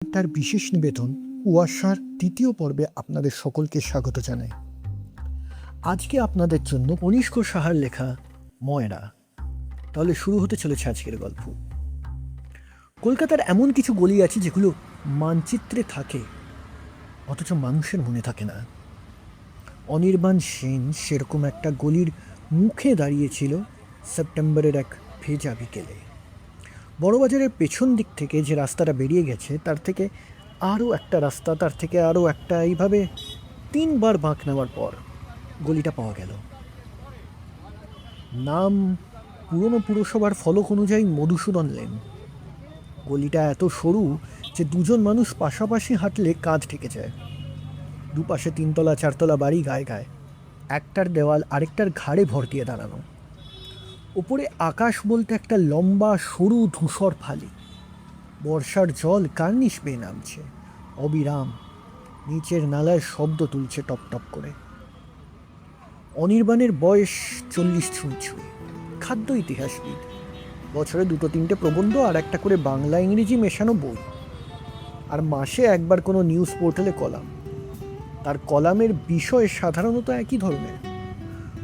তার বিশেষ নিবেদন কুয়াশার তৃতীয় পর্বে আপনাদের সকলকে স্বাগত জানাই। আজকে আপনাদের জন্য কনিষ্ক সাহার লেখা ময়রা। তাহলে শুরু হতে চলেছে আজকের গল্প। কলকাতার এমন কিছু গলি আছে যেগুলো মানচিত্রে থাকে অথচ মানুষের মনে থাকে না। অনির্বাণ সেন সেরকম একটা গলির মুখে দাঁড়িয়েছিল সেপ্টেম্বরের এক ভেজা বিকেলে। বড়বাজারের পেছন দিক থেকে যে রাস্তাটা বেরিয়ে গেছে তার থেকে আরও একটা রাস্তা, তার থেকে আরও একটা, এইভাবে 3বার বাঁক নেওয়ার পর গলিটা পাওয়া গেল। নাম পুরনো পুরসভার ফলক অনুযায়ী মধুসূদন লেন। গলিটা এত সরু যে দুজন মানুষ পাশাপাশি হাঁটলে কাঁধ ঠেকে যায়। দুপাশে 3তলা 4তলা বাড়ি গায়ে গায়ে, একটার দেওয়াল আরেকটার ঘাড়ে ভর দিয়ে দাঁড়ানো। ওপরে আকাশ বলতে একটা লম্বা সরু ধূসর ফালি। বর্ষার জল কার্নিশ বেয়ে নামছে অবিরাম, নিচের নালায় শব্দ তুলছে টপ টপ করে। অনির্বাণের বয়স 40 ছুঁই, খাদ্য ইতিহাসবিদ। বছরে 2-3টে প্রবন্ধ আর একটা করে বাংলা ইংরেজি মেশানো বই, আর মাসে একবার কোনো নিউজ পোর্টালে কলাম। তার কলামের বিষয় সাধারণত একই ধরনের,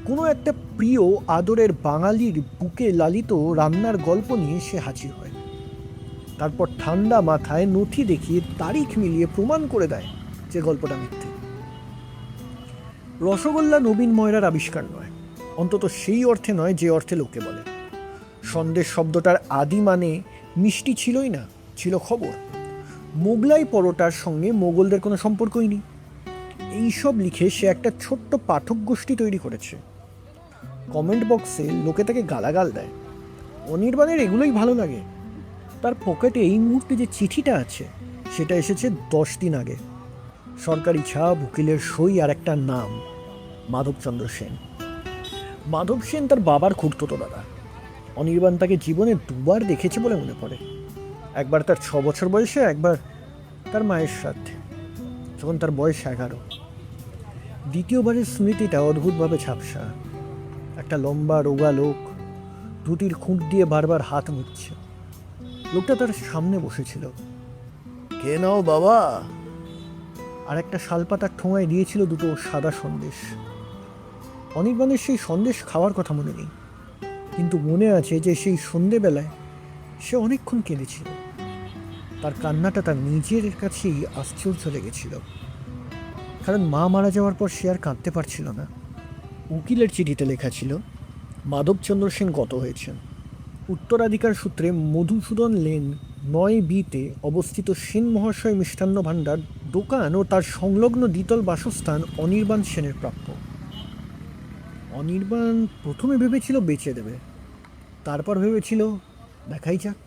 কোনো একটা প্রিয় আদরের বাঙালির বুকে লালিত রান্নার গল্প নিয়ে সে হাজির হয়। তারপর ঠান্ডা মাথায় নথি দেখিয়ে তারিখ মিলিয়ে প্রমাণ করে দেয় যে গল্পটা মিথ্যে। রসগোল্লা নবীন ময়রার আবিষ্কার নয়, অন্তত সেই অর্থে নয় যে অর্থে লোকে বলে। সন্দেশ শব্দটার আদি মানে মিষ্টি ছিলই না, ছিল খবর। মোগলাই পরোটার সঙ্গে মোগলদের কোনো সম্পর্কই নেই। এইসব লিখে সে একটা ছোট্ট পাঠক গোষ্ঠী তৈরি করেছে। কমেন্ট বক্সে লোকে তাকে গালাগাল দেয়। অনির্বাণের এগুলোই ভালো লাগে। তার পকেটে এই মুহূর্তে যে চিঠিটা আছে সেটা এসেছে 10 দিন আগে। সরকারি ছাপ, উকিলের সই আর একটা নাম, মাধবচন্দ্র সেন। মাধব সেন তার বাবার খুড়তুতো দাদা। অনির্বাণ তাকে জীবনে 2বার দেখেছে বলে মনে পড়ে। একবার তার 6 বছর বয়সে, একবার তার মায়ের শ্রাদ্ধে, যখন তার বয়স 11। দ্বিতীয়বারের স্মৃতিটা অদ্ভুতভাবে ঝাপসা। একটা লম্বা রোগা লোক ধুতির খুঁট দিয়ে বারবার হাত মুছছে। লোকটা তার সামনে বসেছিল। কে নাও বাবা? আর একটা শালপাতার ঠোঙায় দিয়েছিল 2টো সাদা সন্দেশ। অনির্বাণের সেই সন্দেশ খাওয়ার কথা মনে নেই, কিন্তু মনে আছে যে সেই সন্ধেবেলায় সে অনেকক্ষণ কেঁদেছিল। তার কান্নাটা তার নিজের কাছেই আশ্চর্য লেগেছিল, কারণ মা মারা যাওয়ার পর সে আর কাঁদতে পারছিল না। উকিলের চিঠিতে লেখা ছিল মাধবচন্দ্র সেন গত হয়েছেন। উত্তরাধিকার সূত্রে মধুসূদন লেন 9B-তে অবস্থিত সেন মহাশয় মিষ্টান্ন ভাণ্ডার দোকান ও তার সংলগ্ন দ্বিতল বাসস্থান অনির্বাণ সেনের প্রাপ্য। অনির্বাণ প্রথমে ভেবেছিল বেচে দেবে, তারপর ভেবেছিল দেখাই যাক।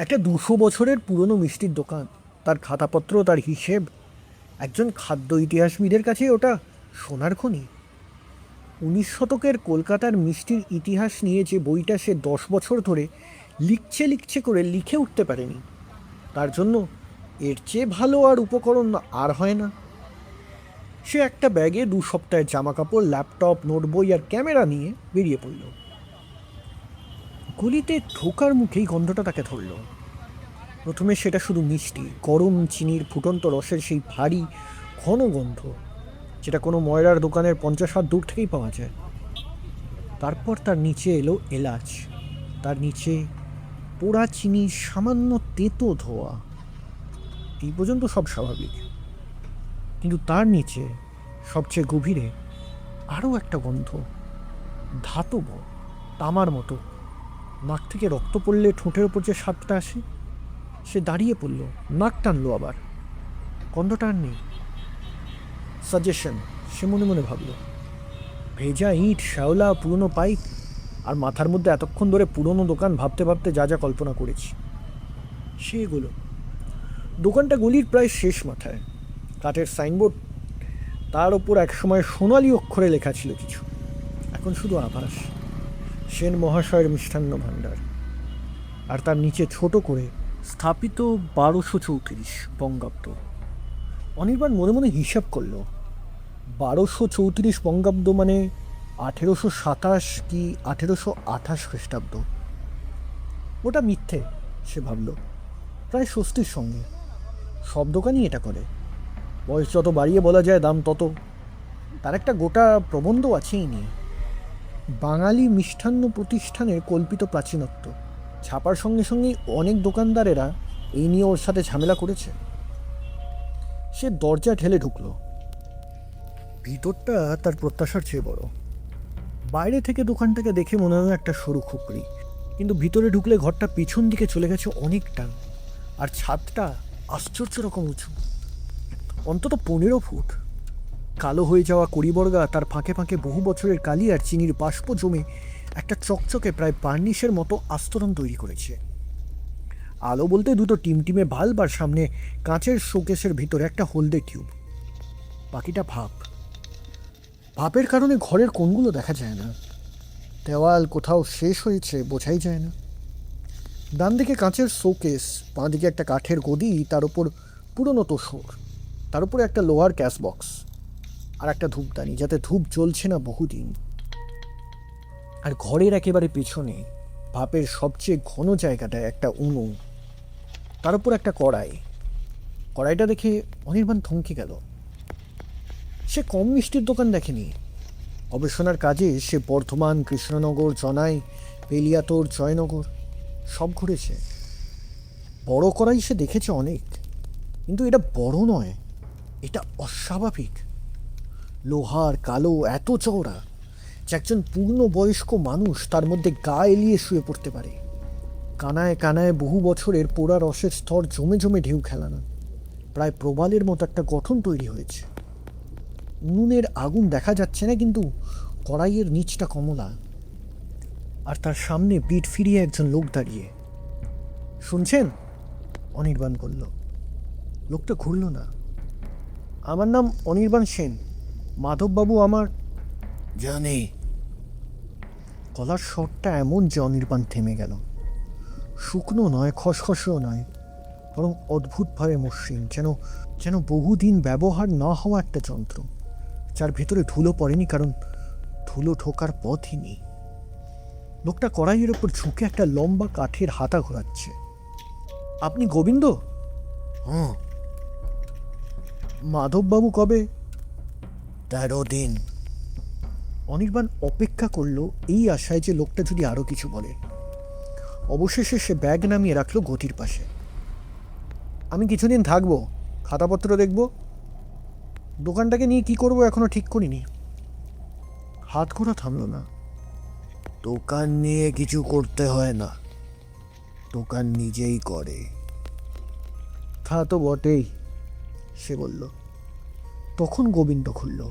একটা 200 বছরের পুরনো মিষ্টির দোকান, তার খাতাপত্র, তার হিসেব, একজন খাদ্য ইতিহাসবিদের কাছে ওটা সোনার খনি। 19 শতকের কলকাতার মিষ্টির ইতিহাস নিয়ে যে বইটা সে 10 বছর ধরে লিখছে করে লিখে উঠতে পারেনি, তার জন্য এর চেয়ে ভালো আর উপকরণ আর হয় না। সে একটা ব্যাগে 2 সপ্তাহের জামা কাপড়, ল্যাপটপ, নোট বই আর ক্যামেরা নিয়ে বেরিয়ে পড়ল। গলিতে ঢোকার মুখেই গন্ধটা তাকে ধরল। প্রথমে সেটা শুধু মিষ্টি, গরম চিনির ফুটন্ত রসের সেই ভারী ঘন গন্ধ, যেটা কোনো ময়রার দোকানের 50 হাত দূর থেকেই পাওয়া যায়। তারপর তার নিচে এলো এলাচ, তার নিচে পোড়া চিনি, সামান্য তেতো ধোয়া। এই পর্যন্ত সব স্বাভাবিক, কিন্তু তার নিচে সবচেয়ে গভীরে আরও একটা গন্ধ, ধাতব, তামার মতো। নাক থেকে রক্ত পড়লে ঠোঁটের ওপর যে স্বাদটা আসে। সে দাঁড়িয়ে পড়ল, নাক টানলো, আবার গন্ধটা আর নেই। সাজেশন, সে মনে মনে ভাবল। ভেজা ইট, শ্যাওলা, পুরনো পাইপ, আর মাথার মধ্যে এতক্ষণ ধরে পুরনো দোকান ভাবতে ভাবতে যা যা কল্পনা করেছি সেগুলো। দোকানটা গলির প্রায় শেষ মাথায়। কাঠের সাইনবোর্ড, তার ওপর একসময় সোনালি অক্ষরে লেখা ছিল কিছু, এখন শুধু আভাস, সেন মহাশয়ের মিষ্টান্ন ভাণ্ডার। আর তার নিচে ছোট করে স্থাপিত 1234 বঙ্গাব্দ। অনির্বাণ মনে মনে হিসাব করল, 1234 বঙ্গাব্দ মানে 1827 কি 1828 খ্রিস্টাব্দ। ওটা মিথ্যে, সে ভাবল, প্রায় স্বস্তির সঙ্গে। সব দোকানই এটা করে। বয়স যত বাড়িয়ে বলা যায় দাম তত। তার একটা গোটা প্রবন্ধ আছেই নিয়ে, বাঙালি মিষ্টান্ন প্রতিষ্ঠানের কল্পিত প্রাচীনত্ব। ছাপার সঙ্গে সঙ্গেই অনেক দোকানদারেরা এই নিয়ে ওর সাথে ঝামেলা করেছে। সে দরজা ঠেলে ঢুকলো। ভিতরটা তার প্রত্যাশার চেয়ে বড়। বাইরে থেকে দোকানটাকে দেখে মনে হয় একটা সরু খুপড়ি, কিন্তু ভিতরে ঢুকলে ঘরটা পিছন দিকে চলে গেছে অনেকটা। আর ছাদটা আশ্চর্য রকম উঁচু, অন্তত 15 ফুট। কালো হয়ে যাওয়া কড়িবর্গা, তার ফাঁকে ফাঁকে বহু বছরের কালি আর চিনির বাষ্প জমে একটা চকচকে প্রায় বার্নিশের মতো আস্তরণ তৈরি করেছে। আলো বলতে দুটো টিমটিমে ভাল্ব, আর সামনে কাঁচের শোকেসের ভিতরে একটা হলদে টিউব। বাকিটা ভাপ। ভাপের কারণে ঘরের কোণগুলো দেখা যায় না। দেওয়াল কোথাও শেষ হয়েছে বোঝাই যায় না। ডান দিকে কাঁচের শোকেস, বাঁ দিকে একটা কাঠের গদি, তার উপর পুরনো তোষর, তার উপরে একটা লোহার ক্যাশ বক্স আর একটা ধূপদানি, যাতে ধূপ জ্বলছে না বহুদিন। আর ঘরের একেবারে পেছনে ভাপের সবচেয়ে ঘন জায়গাটায় একটা উনুন, তার উপর একটা কড়াই। কড়াইটা দেখে অনির্বাণ থমকে গেল। সে কম মিষ্টির দোকান দেখেনি। গবেষণার কাজে সে বর্ধমান, কৃষ্ণনগর, জনাই, পেলিয়াতোর, জয়নগর সব ঘুরেছে। বড় কড়াই সে দেখেছে অনেক, কিন্তু এটা বড় নয়, এটা অস্বাভাবিক। লোহার, কালো, এত চওড়া যে একজন পূর্ণবয়স্ক মানুষ তার মধ্যে গা এলিয়ে শুয়ে পড়তে পারে। কানায় কানায় বহু বছরের পোড়া রসের স্তর জমে জমে ঢেউ খেলানো, প্রায় প্রবালের মতো একটা গঠন তৈরি হয়েছে। উনুনের আগুন দেখা যাচ্ছে না, কিন্তু কড়াইয়ের নিচটা কমলা। আর তার সামনে পিঠ ফিরিয়ে একজন লোক দাঁড়িয়ে। শুনছেন? অনির্বাণ বলল। লোকটা ঘুরল না। আমার নাম অনির্বাণ সেন, মাধববাবু আমার। জানি। গলার স্বরটা এমন যে অনির্বাণ থেমে গেল। শুকনো নয়, খসখসেও নয়, বরং অদ্ভুতভাবে মসৃণ, যেন যেন বহুদিন ব্যবহার না হওয়া একটা যন্ত্র, যার ভেতরে ধুলো পড়েনি, কারণ ধুলো ঢোকার পথই নেই। লোকটা কড়াইয়ের ওপর ঝুঁকে একটা লম্বা কাঠের হাতা ঘোরাচ্ছে। আপনি গোবিন্দ? হুম। মাধববাবু কবে? 13 দিন। অনির্বাণ অপেক্ষা করলো এই আশায় যে লোকটা যদি আরো কিছু বলে। অবশেষে সে ব্যাগ নামিয়ে রাখলো গতির পাশে। আমি কিছুদিন থাকবো, খাতাপত্র দেখব, দোকানটাকে নিয়ে কি করব এখনো ঠিক করিনি। হাত ঘোরা থামলো না। দোকান নিয়ে কিছু করতে হয় না, দোকান নিজেই করে। তা তো বটেই, সে বলল। তখন গোবিন্দ খুলল।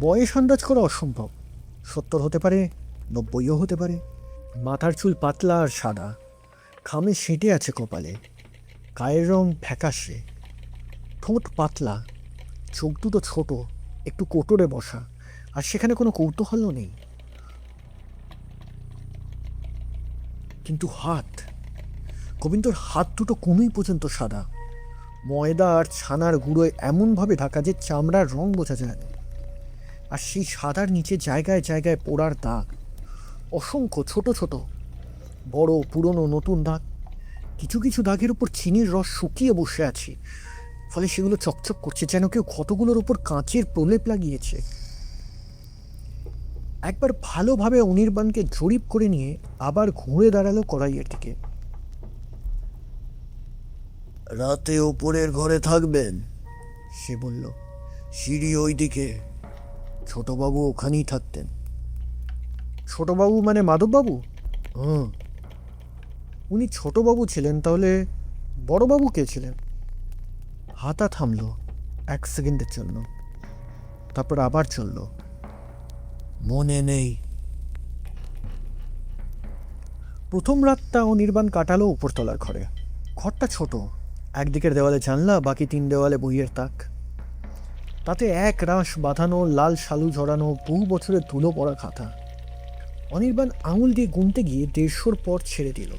বয়স আন্দাজ করা অসম্ভব। 70 হতে পারে, 90ও হতে পারে। মাথার চুল পাতলা আর সাদা, খামে সেঁটে আছে কপালে, গায়ের রং ফ্যাকাশে, ঠোঁট পাতলা, চোখ দুটো ছোট, একটু কোটরে বসা, আর সেখানে কোনো কৌতূহলও নেই। কিন্তু হাত, গোবিন্দর হাত দুটো কোনোই পর্যন্ত সাদা, ময়দা আর ছানার গুঁড়োয় এমনভাবে ঢাকা যে চামড়ার রং বোঝা যায় না। আর সেই সাদার নিচে জায়গায় জায়গায় পোড়ার দাগ, অসংখ্য ছোট ছোট, বড়, পুরনো, নতুন দাগ। কিছু কিছু দাগের উপর চিনির রস শুকিয়ে বসে আছে, ফলে সেগুলো চকচক করছে, যেন কেউ ক্ষতগুলোর উপর কাঁচের প্রলেপ লাগিয়েছে। একবার ভালোভাবে অনির্বাণকে জরিপ করে নিয়ে আবার ঘুরে দাঁড়ালো কড়াইয়ের দিকে। রাতে ওপরের ঘরে থাকবেন, সে বলল। সিঁড়ি ওই দিকে, ছোটবাবু ওখানেই থাকতেন। ছোটবাবু মানে মাধববাবু? হুম। উনি ছোটবাবু ছিলেন, তাহলে বড়বাবু কে ছিলেন? হাতা থামলো 1 সেকেন্ডের জন্য, তারপর আবার চলল। মনে নেই। প্রথম রাতটা অনির্বাণ কাটালো উপরতলার ঘরে। ঘরটা ছোট, একদিকের দেওয়ালে জানলা, বাকি 3 দেওয়ালে বইয়ের তাক। তাতে এক রাশ বাঁধানো, লাল শালু ঝরানো, বহু বছরের ধুলো পড়া খাতা। অনির্বাণ আঙুল দিয়ে গুনতে গিয়ে 150 পর ছেড়ে দিল।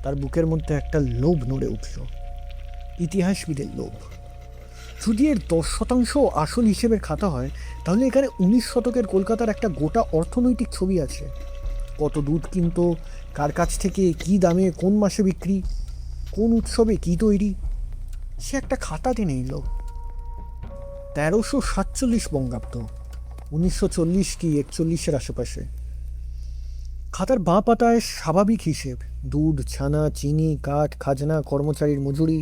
তার বুকের মধ্যে একটা লোভ নড়ে উঠল, ইতিহাসবিদের লোভ। যদি এর 10% আসল হিসেবে খাতা হয়, তাহলে এখানে 19 শতকের কলকাতার একটা গোটা অর্থনৈতিক ছবি আছে। কত দুধ কিনতো, কার কাছ থেকে, কী দামে, কোন মাসে বিক্রি, কোন উৎসবে কী তৈরি। সে একটা খাতা টেনে নিল। 1347 বঙ্গাব্দ, 1940 কি 41-এর আশেপাশে। খাতার বাঁ পাতায় স্বাভাবিক হিসেব, দুধ, ছানা, চিনি, কাঠ, খাজনা, কর্মচারীর মজুরি।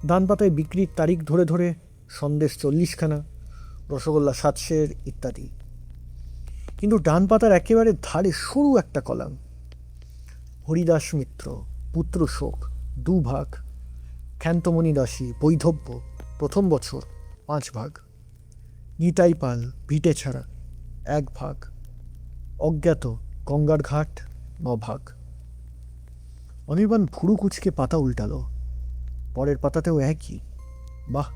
ডান পাতায় বিক্রির তারিখ ধরে ধরে সন্দেশ 40খানা, রসগোল্লা 700 ইত্যাদি। কিন্তু ডান পাতার একেবারে ধারে সরু একটা কলাম, হরিদাস মিত্র, পুত্র শোক 2 ভাগ, ক্ষান্তমণি দাসী, বৈধব্য, প্রথম বছর 5 ভাগ, নিতাই পাল, ভিটে ছাড়া 1 ভাগ, অজ্ঞাত, গঙ্গার ঘাট 9 ভাগ। অনির্বাণ ভুরু কুচকে পাতা উল্টালো। পরের পাতাতেও একই। বাহ,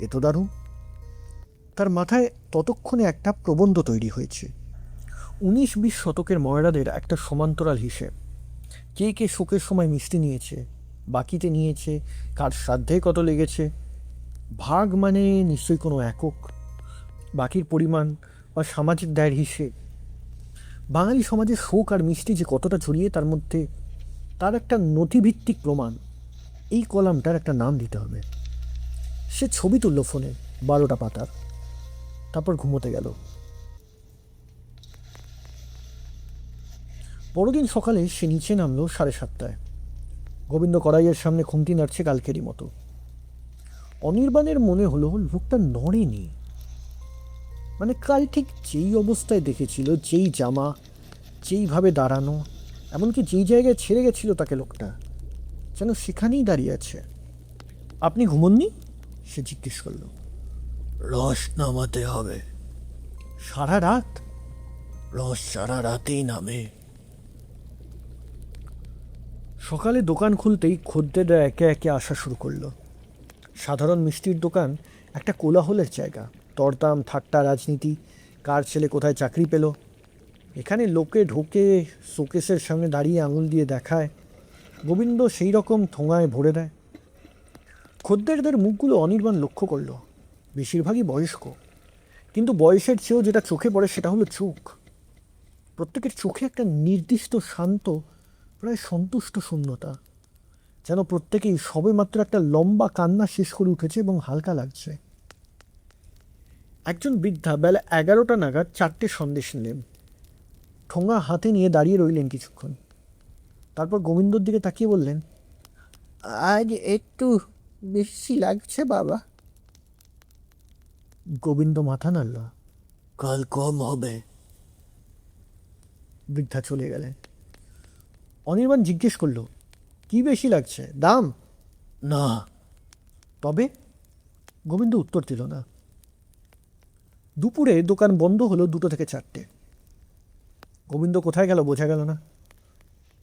এ তো দারুণ। তার মাথায় ততক্ষণে একটা প্রবন্ধ তৈরি হয়েছে। 19-20 শতকের ময়রাদের একটা সমান্তরাল হিসেব। কে কে শোকের সময় মিষ্টি নিয়েছে, বাকিতে নিয়েছে, কার শ্রাদ্ধে কত লেগেছে। ভাগ মানে নিশ্চয়ই কোনো একক, বাকির পরিমাণ বা সামাজিক দায়ের হিসেব। বাঙালি সমাজে শোক আর মিষ্টি যে কতটা ছড়িয়ে তার মধ্যে তার একটা নথিভিত্তিক প্রমাণ। এই কলামটার একটা নাম দিতে হবে। সে ছবি তুলল ফোনে 12টা পাতার, তারপর ঘুমোতে গেল। পরদিন সকালে সে নিচে নামলো 7:30টায়। গোবিন্দ কড়াইয়ের সামনে খুন্তি নাড়ছে কালকেরই মতো। অনির্বাণের মনে হলো লোকটা নড়েনি। মানে কাল ঠিক যেই অবস্থায় দেখেছিল, যেই জামা, যেইভাবে দাঁড়ানো, এমনকি যেই জায়গায় ছেড়ে গেছিল তাকে লোকটা, যেন সেখানেই দাঁড়িয়ে আছে। আপনি ঘুমননি? সে জিজ্ঞেস করল। রস নামাতে হবে। সারা রাত? রস সারা রাতেই নামে। সকালে দোকান খুলতেই খদ্দেররা একে একে আসা শুরু করলো। সাধারণ মিষ্টির দোকান একটা কোলাহলের জায়গা। দরদাম, ঠাট্টা, রাজনীতি, কার ছেলে কোথায় চাকরি পেল। এখানে লোকে ঢোকে, শোকেসের সামনে দাঁড়িয়ে আঙুল দিয়ে দেখায়। গোবিন্দ সেই রকম ঠোঙায় ভরে দেয়। খদ্দেরদের মুখগুলো অনির্বাণ লক্ষ্য করল। বেশিরভাগই বয়স্ক, কিন্তু বয়সের চেয়েও যেটা চোখে পড়ে সেটা হলো চোখ। প্রত্যেকের চোখে একটা নির্দিষ্ট শান্ত, প্রায় সন্তুষ্ট শূন্যতা, যেন প্রত্যেকেই সবেমাত্র একটা লম্বা কান্না শেষ করে উঠেছে এবং হালকা লাগছে। একজন বৃদ্ধা বেলা 11টা নাগাদ 4টে সন্দেশ নিলেন। ঠোঙা হাতে নিয়ে দাঁড়িয়ে রইলেন কিছুক্ষণ। তারপর গোবিন্দর দিকে তাকিয়ে বললেন, আজ একটু বেশি লাগছে বাবা। গোবিন্দ মাথা নাড়ল। কাল কম হবে। বৃদ্ধা চলে গেলেন। অনির্বাণ জিজ্ঞেস করল, কি বেশি লাগছে, দাম? না। তবে? গোবিন্দ উত্তর দিল না। দুপুরে দোকান বন্ধ হলো 2টো থেকে 4টে। গোবিন্দ কোথায় গেল বোঝা গেল না।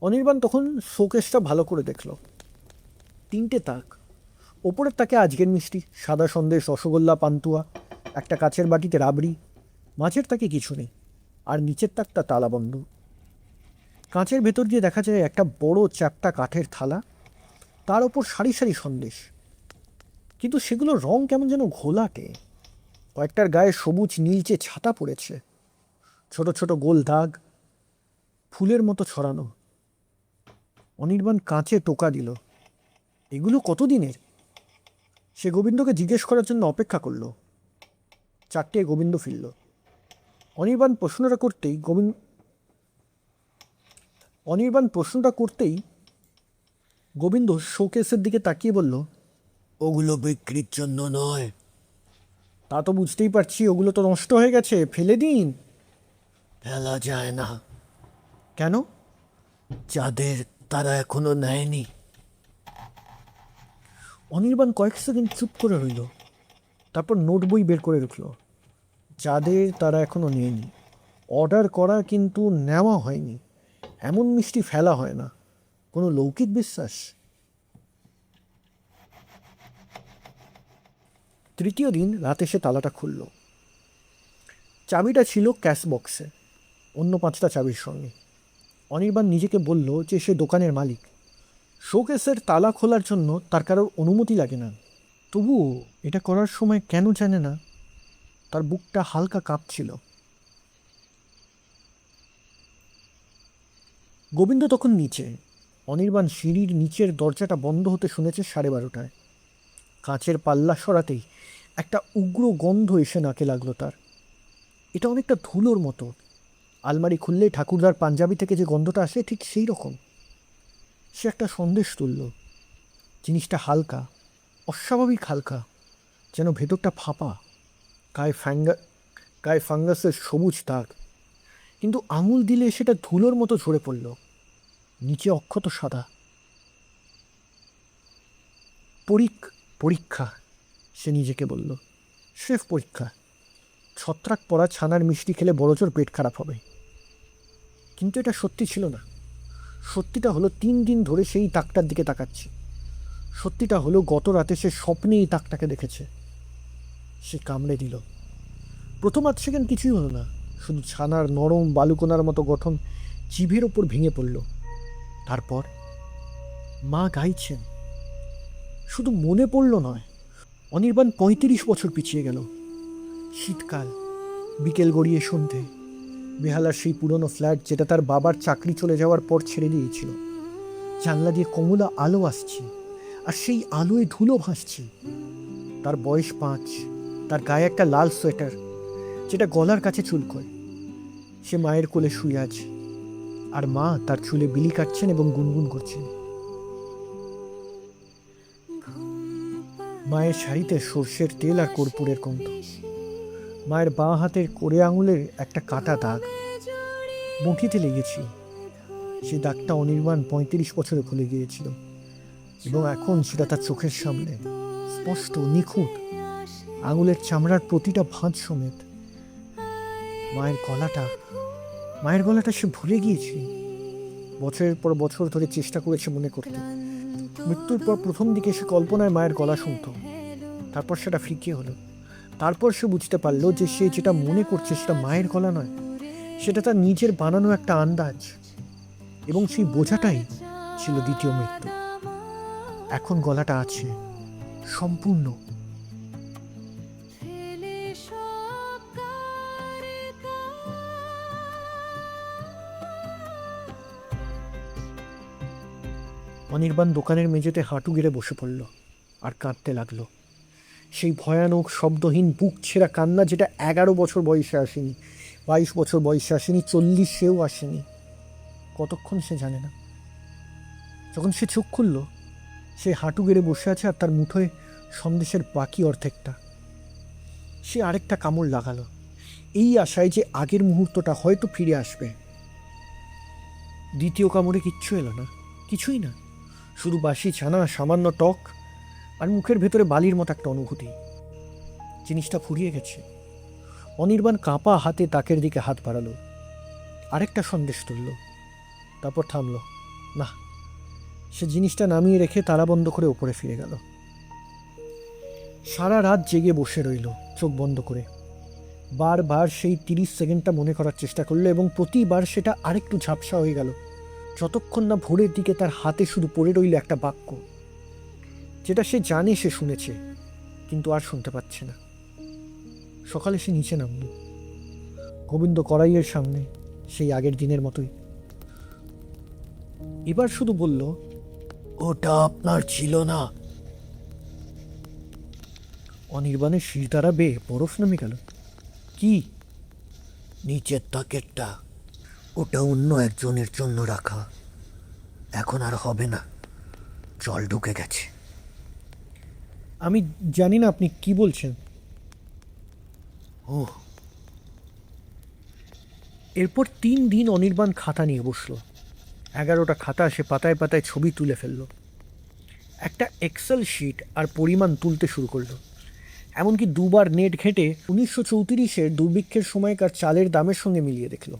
অনির্বাণ তখন শোকেসটা ভালো করে দেখল। 3টে তাক। ওপরের তাকে আজকের মিষ্টি, সাদা সন্দেশ, রসগোল্লা, পান্তুয়া, একটা কাচের বাটিতে রাবড়ি। মাঝের তাকে কিছু নেই, আর নিচের তাকটা তালা বন্ধ। কাঁচের ভেতর দিয়ে দেখা যায় একটা বড় চ্যাপ্টা কাঠের থালা, তার ওপর সারি সারি সন্দেশ। কিন্তু সেগুলোর রং কেমন যেন ঘোলাটে। কয়েকটার গায়ে সবুজ নীলচে ছাতা পড়েছে, ছোট ছোট গোল দাগ, ফুলের মতো ছড়ানো। অনির্বাণ কাঁচে টোকা দিল। এগুলো কতদিনের? সে গোবিন্দকে জিজ্ঞেস করার জন্য অপেক্ষা করল। 4টে গোবিন্দ ফিরল। অনির্বাণ প্রশ্নটা করতেই গোবিন্দ শোকেসের দিকে তাকিয়ে বলল, ওগুলো বিক্রির জন্য নয়। তা তো বুঝতেই পারছি, ওগুলো তো নষ্ট হয়ে গেছে, ফেলে দিন। ফেলা যায় না। কেন? যাদের তারা এখনো নেয়নি। অনির্বাণ কয়েক সেকেন্ড চুপ করে রইল, তারপর নোট বই বের করে রাখল। যাদের তারা এখনো নেয়নি, অর্ডার করা কিন্তু নেওয়া হয়নি, এমন মিষ্টি ফেলা হয় না। কোনো লৌকিক বিশ্বাস? তৃতীয় দিন রাতে সে তালাটা খুলল। চাবিটা ছিল ক্যাশ বক্সে, অন্য 5টা চাবির সঙ্গে। অনির্বাণ নিজেকে বলল যে সে দোকানের মালিক, শোকেসের তালা খোলার জন্য তার কারোর অনুমতি লাগে না। তবুও এটা করার সময় কেন জানে না তার বুকটা হালকা কাঁপছিল। গোবিন্দ তখন নিচে। অনির্বাণ সিঁড়ির নিচের দরজাটা বন্ধ হতে শুনেছে 12:30টায়। কাঁচের পাল্লা সরাতেই একটা উগ্র গন্ধ এসে নাকে লাগলো তার। এটা অনেকটা ধুলোর মতো। আলমারি খুললেই ঠাকুরদার পাঞ্জাবি থেকে যে গন্ধটা আসে ঠিক সেই রকম। সে একটা সন্দেশ তুলল। জিনিসটা হালকা, অস্বাভাবিক হালকা, যেন ভেতরটা ফাঁপা। গায়ে গায়ে ফাঙ্গাসের সবুজ দাগ, কিন্তু আঙুল দিলে সেটা ধুলোর মতো ঝরে পড়ল। নিচে অক্ষত সাদা। পরীক্ষা, সে নিজেকে বলল। স্রেফ পরীক্ষা। ছত্রাক পড়া ছানার মিষ্টি খেলে বড়জোর পেট খারাপ হবে। কিন্তু এটা সত্যি ছিল না। সত্যিটা হলো 3 দিন ধরে সেই তাকটার দিকে তাকাচ্ছে। সত্যিটা হলো গত রাতে সে স্বপ্নে এই তাকটাকে দেখেছে। সে কামড়ে দিল। প্রথম 8 সেকেন্ড কিছুই হলো না, শুধু ছানার নরম বালুকোনার মতো গঠন জিভের ওপর ভেঙে পড়ল। তারপর মা গাইছেন। শুধু মনে পড়ল নয়, অনির্বাণ 35 বছর পিছিয়ে গেল। শীতকাল, বিকেল গড়িয়ে সন্ধে, বেহালার সেই পুরনো ফ্ল্যাট যেটা তার বাবার চাকরি চলে যাওয়ার পর ছেড়ে দিয়েছিল। জানলা দিয়ে কমলা আলো আসছে, আর সেই আলোয় ধুলো ভাসছে। তার বয়স 5, তার গায়ে একটা লাল সোয়েটার যেটা গলার কাছে চুলকোয়। সে মায়ের কোলে শুয়ে আছে, আর মা তার চুলে বিলি কাটছেন এবং গুনগুন করছেন। মায়ের শাড়িতে সর্ষের তেল আর কর্পূরের গন্ধ। মায়ের বাঁ হাতের কোড়ে আঙুলের একটা কাটা দাগ মুঠিতে লেগেছিল। সেই দাগটা অনির্বাণ 35 বছরে ভুলে গিয়েছিল, এবং এখন সেটা তার চোখের সামনে স্পষ্ট, নিখুঁত, আঙুলের চামড়ার প্রতিটা ভাঁজ সমেত। মায়ের গলাটা সে ভুলে গিয়েছিল। বছরের পর বছর ধরে চেষ্টা করেছে মনে করতে। মৃত্যুর পর প্রথম দিকে সে কল্পনায় মায়ের গলা শুনত, তারপর সেটা ফিকে হলো। তারপর সে বুঝতে পারলো যে সে যেটা মনে করছে সেটা মায়ের গলা নয়, সেটা তার নিজের বানানো একটা আন্দাজ। এবং সেই বোঝাটাই ছিল দ্বিতীয় মৃত্যু। এখন গলাটা আছে, সম্পূর্ণ। অনির্বাণ দোকানের মেঝেতে হাঁটু গেড়ে বসে পড়ল আর কাঁদতে লাগলো। সেই ভয়ানক শব্দহীন বুক ছেঁড়া কান্না যেটা 11 বছর বয়সে আসেনি, 22 বছর বয়সে আসেনি, 40-এও আসেনি। কতক্ষণ সে জানে না। যখন সে চোখ খুলল, সে হাঁটু গেড়ে বসে আছে, আর তার মুঠোয় সন্দেশের বাকি অর্ধেকটা। সে আরেকটা কামড় লাগালো, এই আশায় যে আগের মুহূর্তটা হয়তো ফিরে আসবে। দ্বিতীয় কামড়ে কিচ্ছু এলো না, কিছুই না, শুধু বাসি ছানা, সামান্য টক, আর মুখের ভেতরে বালির মতো একটা অনুভূতি। জিনিসটা ফুরিয়ে গেছে। অনির্বাণ কাঁপা হাতে তাকের দিকে হাত বাড়ালো, আরেকটা সন্দেশ তুলল, তারপর থামলো। না, সে জিনিসটা নামিয়ে রেখে তালা বন্ধ করে ওপরে ফিরে গেল। সারা রাত জেগে বসে রইল, চোখ বন্ধ করে। বারবার সেই 30 সেকেন্ডটা মনে করার চেষ্টা করলো, এবং প্রতিবার সেটা আরেকটু ঝাপসা হয়ে গেল, যতক্ষণ না ভোরের দিকে তার হাতে শুধু পড়ে রইল একটা বাক্য, যেটা সে জানে সে শুনেছে, কিন্তু আর শুনতে পাচ্ছে না। সকালে সে নিচে নামল, গোবিন্দ কড়াইয়ের সামনে, সেই আগের দিনের মতোই। এবার শুধু বলল, ওটা আপনার ছিল না। অনির্বাণের শিরদাঁড়া বেয়ে বরফ নেমে গেল। কি? নিচের তাকেরটা, ওটা অন্য একজনের জন্য রাখা। এখন আর হবে না, জল ঢুকে গেছে। আমি জানি না আপনি কি বলছেন। ও, এরপর 3 দিন অনির্বাণ খাতা নিয়ে বসলো। 11টা খাতা সে পাতায় পাতায় ছবি তুলে ফেলল। একটা এক্সেল শিট আর পরিমাণ তুলতে শুরু করলো। এমনকি 2বার নেট ঘেঁটে 1934-এর দুর্ভিক্ষের সময়কার চালের দামের সঙ্গে মিলিয়ে দেখল।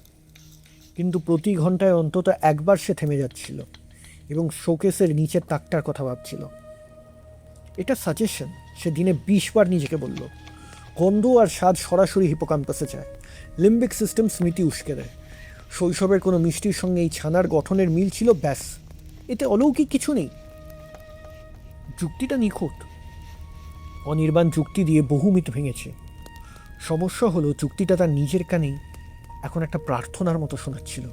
কিন্তু প্রতি ঘন্টায় অন্তত একবার সে থেমে যাচ্ছিল এবং শোকেসের নিচের তাকটার কথা ভাবছিল। এটা সাজেশন, সে দিনে 20 বার নিজেকে বলল। গন্ধ আর স্বাদ সরাসরি হিপোক্যাম্পাসে যায়, লিম্বিক সিস্টেম স্মৃতি উস্কে দেয়। শৈশবের কোনো মিষ্টির সঙ্গে এই ছানার গঠনের মিল ছিল, ব্যাস, এতে অলৌকিক কিছু নেই। যুক্তিটা নিখুঁত। অনির্বাণ যুক্তি দিয়ে বহু মিথ ভেঙেছে। সমস্যা হলো যুক্তিটা তার নিজের কানেই এখন একটা প্রার্থনার মতো শোনাচ্ছিল।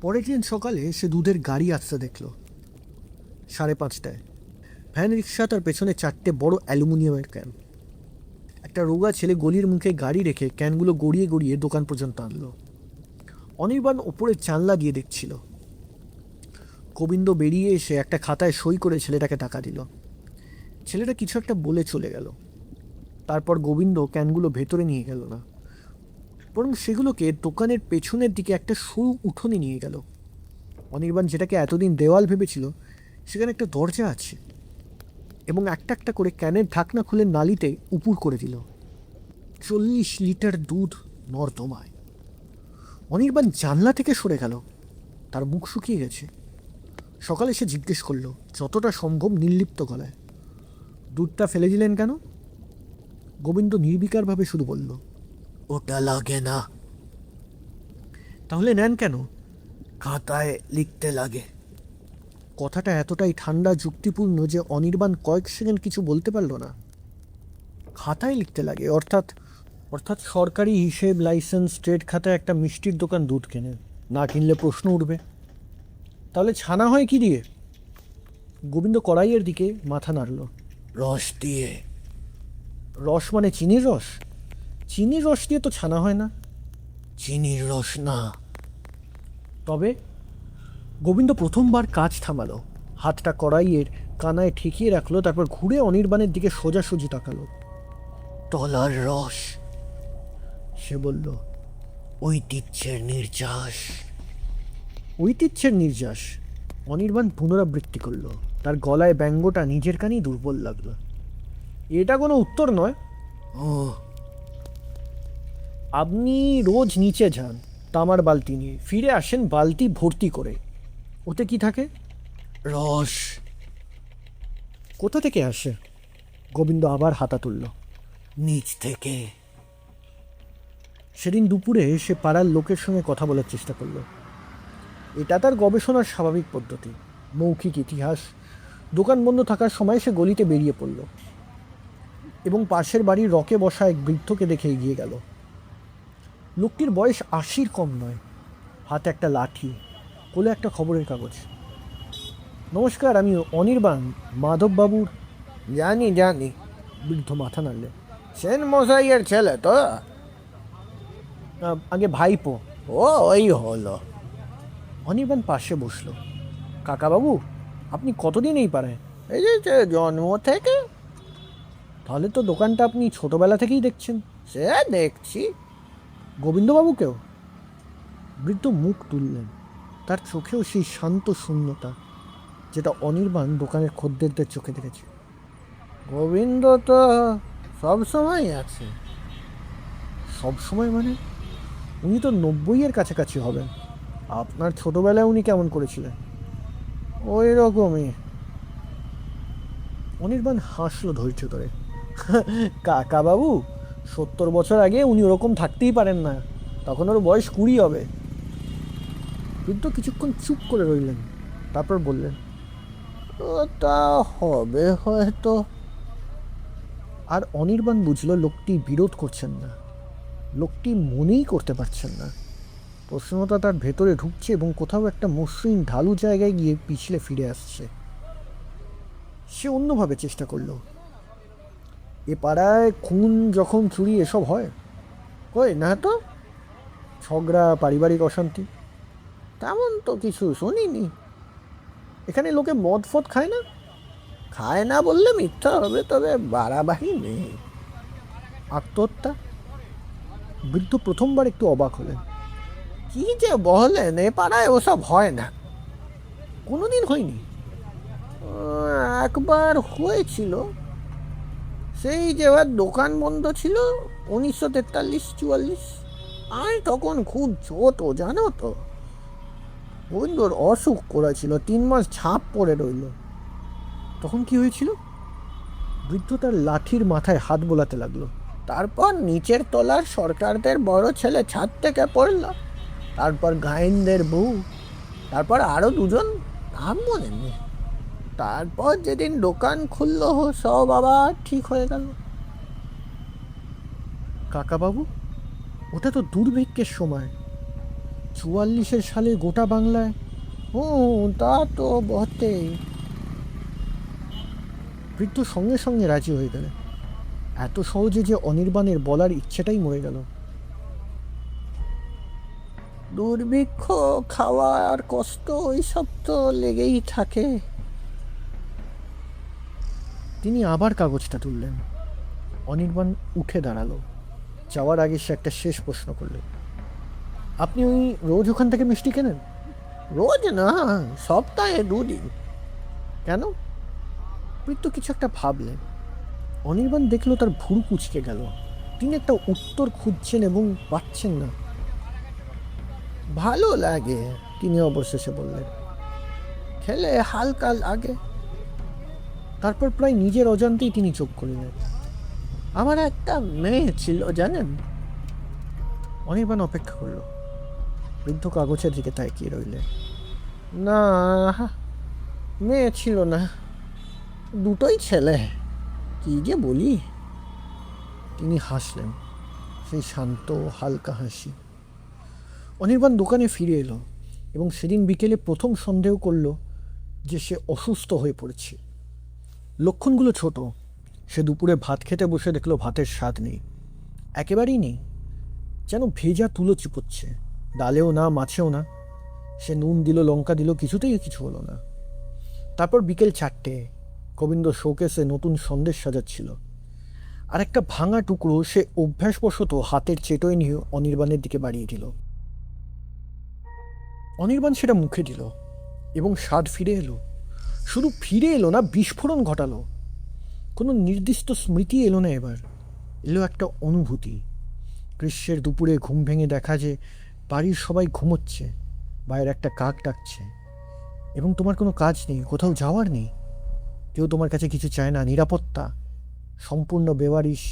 পরের দিন সকালে সে দুধের গাড়ি আসতে দেখল 5:30টায়। ভ্যান রিক্সা, তার পেছনে 4টে বড় অ্যালুমিনিয়ামের ক্যান। একটা রোগা ছেলে গলির মুখে গাড়ি রেখে ক্যানগুলো গড়িয়ে গড়িয়ে দোকান পর্যন্ত আনলো। অনির্বাণ ওপরে জানলা দিয়ে দেখছিল। গোবিন্দ বেরিয়ে এসে একটা খাতায় সই করে ছেলেটাকে টাকা দিল। ছেলেটা কিছু একটা বলে চলে গেল। তারপর গোবিন্দ ক্যানগুলো ভেতরে নিয়ে গেল না, বরং সেগুলোকে দোকানের পেছনের দিকে একটা সরু উঠোনে নিয়ে গেল। অনির্বাণ যেটাকে এতদিন দেওয়াল ভেবেছিল, সেখানে একটা দরজা আছে, এবং একটা একটা করে ক্যানের ঢাকনা খুলে নালিতে উপুর করে দিল। 40 লিটার দুধ নর্দমায়। অনির্বাণ জানলা থেকে সরে গেল। তার মুখ শুকিয়ে গেছে। সকালে সে জিজ্ঞেস করলো যতটা সম্ভব নির্লিপ্ত গলায়, দুধটা ফেলে দিলেন কেন? গোবিন্দ নির্বিকারভাবে শুধু বলল, ওটা লাগে না। তাহলে নেন কেন? খাতায় লিখতে লাগে। কথাটা এতটাই ঠান্ডা যুক্তিপূর্ণ যে অনির্বাণ কয়েক সেকেন্ড কিছু বলতে পারল না। খাতায় লিখতে লাগে অর্থাৎ অর্থাৎ সরকারি হিসেব, লাইসেন্স, ট্রেড খাতায় একটা মিষ্টির দোকান দুধ কেনে, না কিনলে প্রশ্ন উঠবে। তাহলে ছানা হয় কি দিয়ে? গোবিন্দ কড়াইয়ের দিকে মাথা নাড়ল। রস দিয়ে। রস মানে চিনির রস? চিনির রস দিয়ে তো ছানা হয় না। চিনির রস না। তবে? গোবিন্দ প্রথমবার কাজ থামালো, হাতটা কড়াইয়ের কানায় ঠেকিয়ে রাখলো, তারপর ঘুরে অনির্বাণের দিকে সোজাসুজি তাকালো। তলার রস, সে বলল। ঐতিহ্যের নির্যাস। ঐতিহ্যের নির্যাস? অনির্বাণ পুনরাবৃত্তি করলো। তার গলায় ব্যঙ্গটা নিজের কানেই দুর্বল লাগলো। এটা কোনো উত্তর নয়। ও, আপনি রোজ নিচে যান তামার বালতি নিয়ে, ফিরে আসেন বালতি ভর্তি করে। ওতে কি থাকে? রস। কোথা থেকে আসে? গোবিন্দ আবার হাতা তুলল। নিচ থেকে। সেদিন দুপুরে সে পাড়ার লোকের সঙ্গে কথা বলার চেষ্টা করলো। এটা তার গবেষণার স্বাভাবিক পদ্ধতি, মৌখিক ইতিহাস। দোকান বন্ধ থাকার সময় সে গলিতে বেরিয়ে পড়ল এবং পাশের বাড়ির রকে বসা এক বৃদ্ধকে দেখে এগিয়ে গেল। লোকটির বয়স 80-র কম নয়। হাতে একটা লাঠি, কোলে একটা খবরের কাগজ। নমস্কার, আমি অনির্বাণ, মাধববাবুর। জানি জানি, বৃদ্ধ মাথা নাড়লেন। সেন মশাইয়ের ছেলে তো? আগে ভাইপো। ও, ওই হলো। অনির্বাণ পাশে বসলো। কাকাবাবু, আপনি কতদিন এই পাড়ায়? এই যে জন্ম থেকে। তাহলে তো দোকানটা আপনি ছোটবেলা থেকেই দেখছেন। সে দেখছি। গোবিন্দবাবুকেও? বৃদ্ধ মুখ তুললেন। তার চোখেও সেই শান্ত শূন্যতা যেটা অনির্বাণ দোকানের খদ্দেরদের চোখে দেখেছে। গোবিন্দ তো সব সময় আছে। সব সময় মানে? উনি তো 90-এর কাছাকাছি হবেন। আপনার ছোটবেলায় উনি কেমন করেছিলেন? ওই রকমই। অনির্বাণ হাসলো ধৈর্য ধরে। কাকাবাবু, 70 বছর আগে উনি ওরকম থাকতেই পারেন না, তখন ওর বয়স 20 হবে। বৃদ্ধ কিছুক্ষণ চুপ করে রইলেন, তারপর বললেন, তা হবে হয়তো। আর অনির্বাণ বুঝল লোকটি বিরোধ করছেন না, লোকটি মনেই করতে পারছেন না। প্রশ্নটা তার ভেতরে ঢুকছে এবং কোথাও একটা মসৃণ ঢালু জায়গায় গিয়ে পিছলে ফিরে আসছে। সে অন্যভাবে চেষ্টা করল। এ পাড়ায় খুন, যখন চুরি এসব হয়? কই না তো। ঝগড়া, পারিবারিক অশান্তি? তেমন তো কিছু শুনিনি। এখানে লোকে মদ ফদ খায় না? খায় না বললে মিথ্যা হবে, তবে বাড়াবাড়ি নেই। আত্মহত্যা? বৃদ্ধ প্রথমবার একটু অবাক হলেন। কি যে বলেন, এ পাড়ায় ওসব হয় না। কোনোদিন হয়নি? একবার হয়েছিল, সেই যেবার দোকান বন্ধ ছিল 1943-44। আমি তখন খুব ছোট, জানো তো। বন্ধুর অসুখ করেছিল, 3 মাস ছাপ পড়ে রইল। তখন কি হয়েছিল? বৃদ্ধ তার লাঠির মাথায় হাত বোলাতে লাগলো। তারপর নিচের তলার সরকারদের বড় ছেলে ছাদ থেকে পড়ল, তারপর গায়েনদের বউ, তারপর আরো 2জন, নাম মনে নেই। তারপর যেদিন দোকান খুললো সব আবার ঠিক হয়ে গেল। কাকাবাবু, ওটা তো দুর্ভিক্ষের সময়। সালে গোটা বাংলায়। তা তো বটেই। বৃদ্ধ সঙ্গে সঙ্গে রাজি হয়ে গেলেন। এত সহজে যে অনির্বাণের বলার ইচ্ছেটাই মরে গেল। দুর্ভিক্ষ, খাওয়া আর কষ্ট এইসব তো লেগেই থাকে। তিনি আবার কাগজটা তুললেন। অনির্বাণ উঠে দাঁড়ালো। যাওয়ার আগে সে একটা শেষ প্রশ্ন করল, আপনি ওই রোজ ওখান থেকে মিষ্টি কেনেন? রোজ না, সপ্তাহে 2 দিন। কেন? বৃদ্ধ কিছু একটা ভাবলেন। অনির্বাণ দেখলো তার ভুরু কুঁচকে গেল। তিনি একটা উত্তর খুঁজছেন এবং পাচ্ছেন না। ভালো লাগে, তিনি অবশেষে বললেন। খেলে হালকা লাগে। তারপর প্রায় নিজের অজান্তেই তিনি চোখ করলেন। আমার একটা মেয়ে ছিল জানেন। অনির্বাণ অপেক্ষা করল। বৃদ্ধ কাগজের দিকে তাকিয়ে রইলেন। না, মেয়ে ছিল না, দুটোই ছেলে। কি যে বলি। তিনি হাসলেন, সেই শান্ত হালকা হাসি। অনির্বাণ দোকানে ফিরে এলো এবং সেদিন বিকেলে প্রথম সন্দেহ করল যে সে অসুস্থ হয়ে পড়েছে। লক্ষণগুলো ছোট। সে দুপুরে ভাত খেতে বসে দেখলো ভাতের স্বাদ নেই, একেবারেই নেই। যেন ভেজা তুলো চিপোচ্ছে, ডালেও না, মাছেও না। সে নুন দিল, লঙ্কা দিল, কিছুতেই কিছু হলো না। তারপর বিকেল 4টে, গোবিন্দ শোকেসে নতুন সন্দেশ সাজাচ্ছিল। আর একটা ভাঙা টুকরো সে অভ্যাসবশত হাতের চেটোয় নিয়ে অনির্বাণের দিকে বাড়িয়ে দিল। অনির্বাণ সেটা মুখে দিল এবং স্বাদ ফিরে এলো। শুধু ফিরে এলো না, বিস্ফোরণ ঘটালো। কোনো নির্দিষ্ট স্মৃতি এলো না, এবার এলো একটা অনুভূতি। গ্রীষ্মের দুপুরে ঘুম ভেঙে দেখা যে বাড়ির সবাই ঘুমোচ্ছে, বাইরে একটা কাক ডাকছে, এবং তোমার কোনো কাজ নেই, কোথাও যাওয়ার নেই, কেউ তোমার কাছে কিছু চায় না। নিরাপত্তা, সম্পূর্ণ বেওয়ারিশ,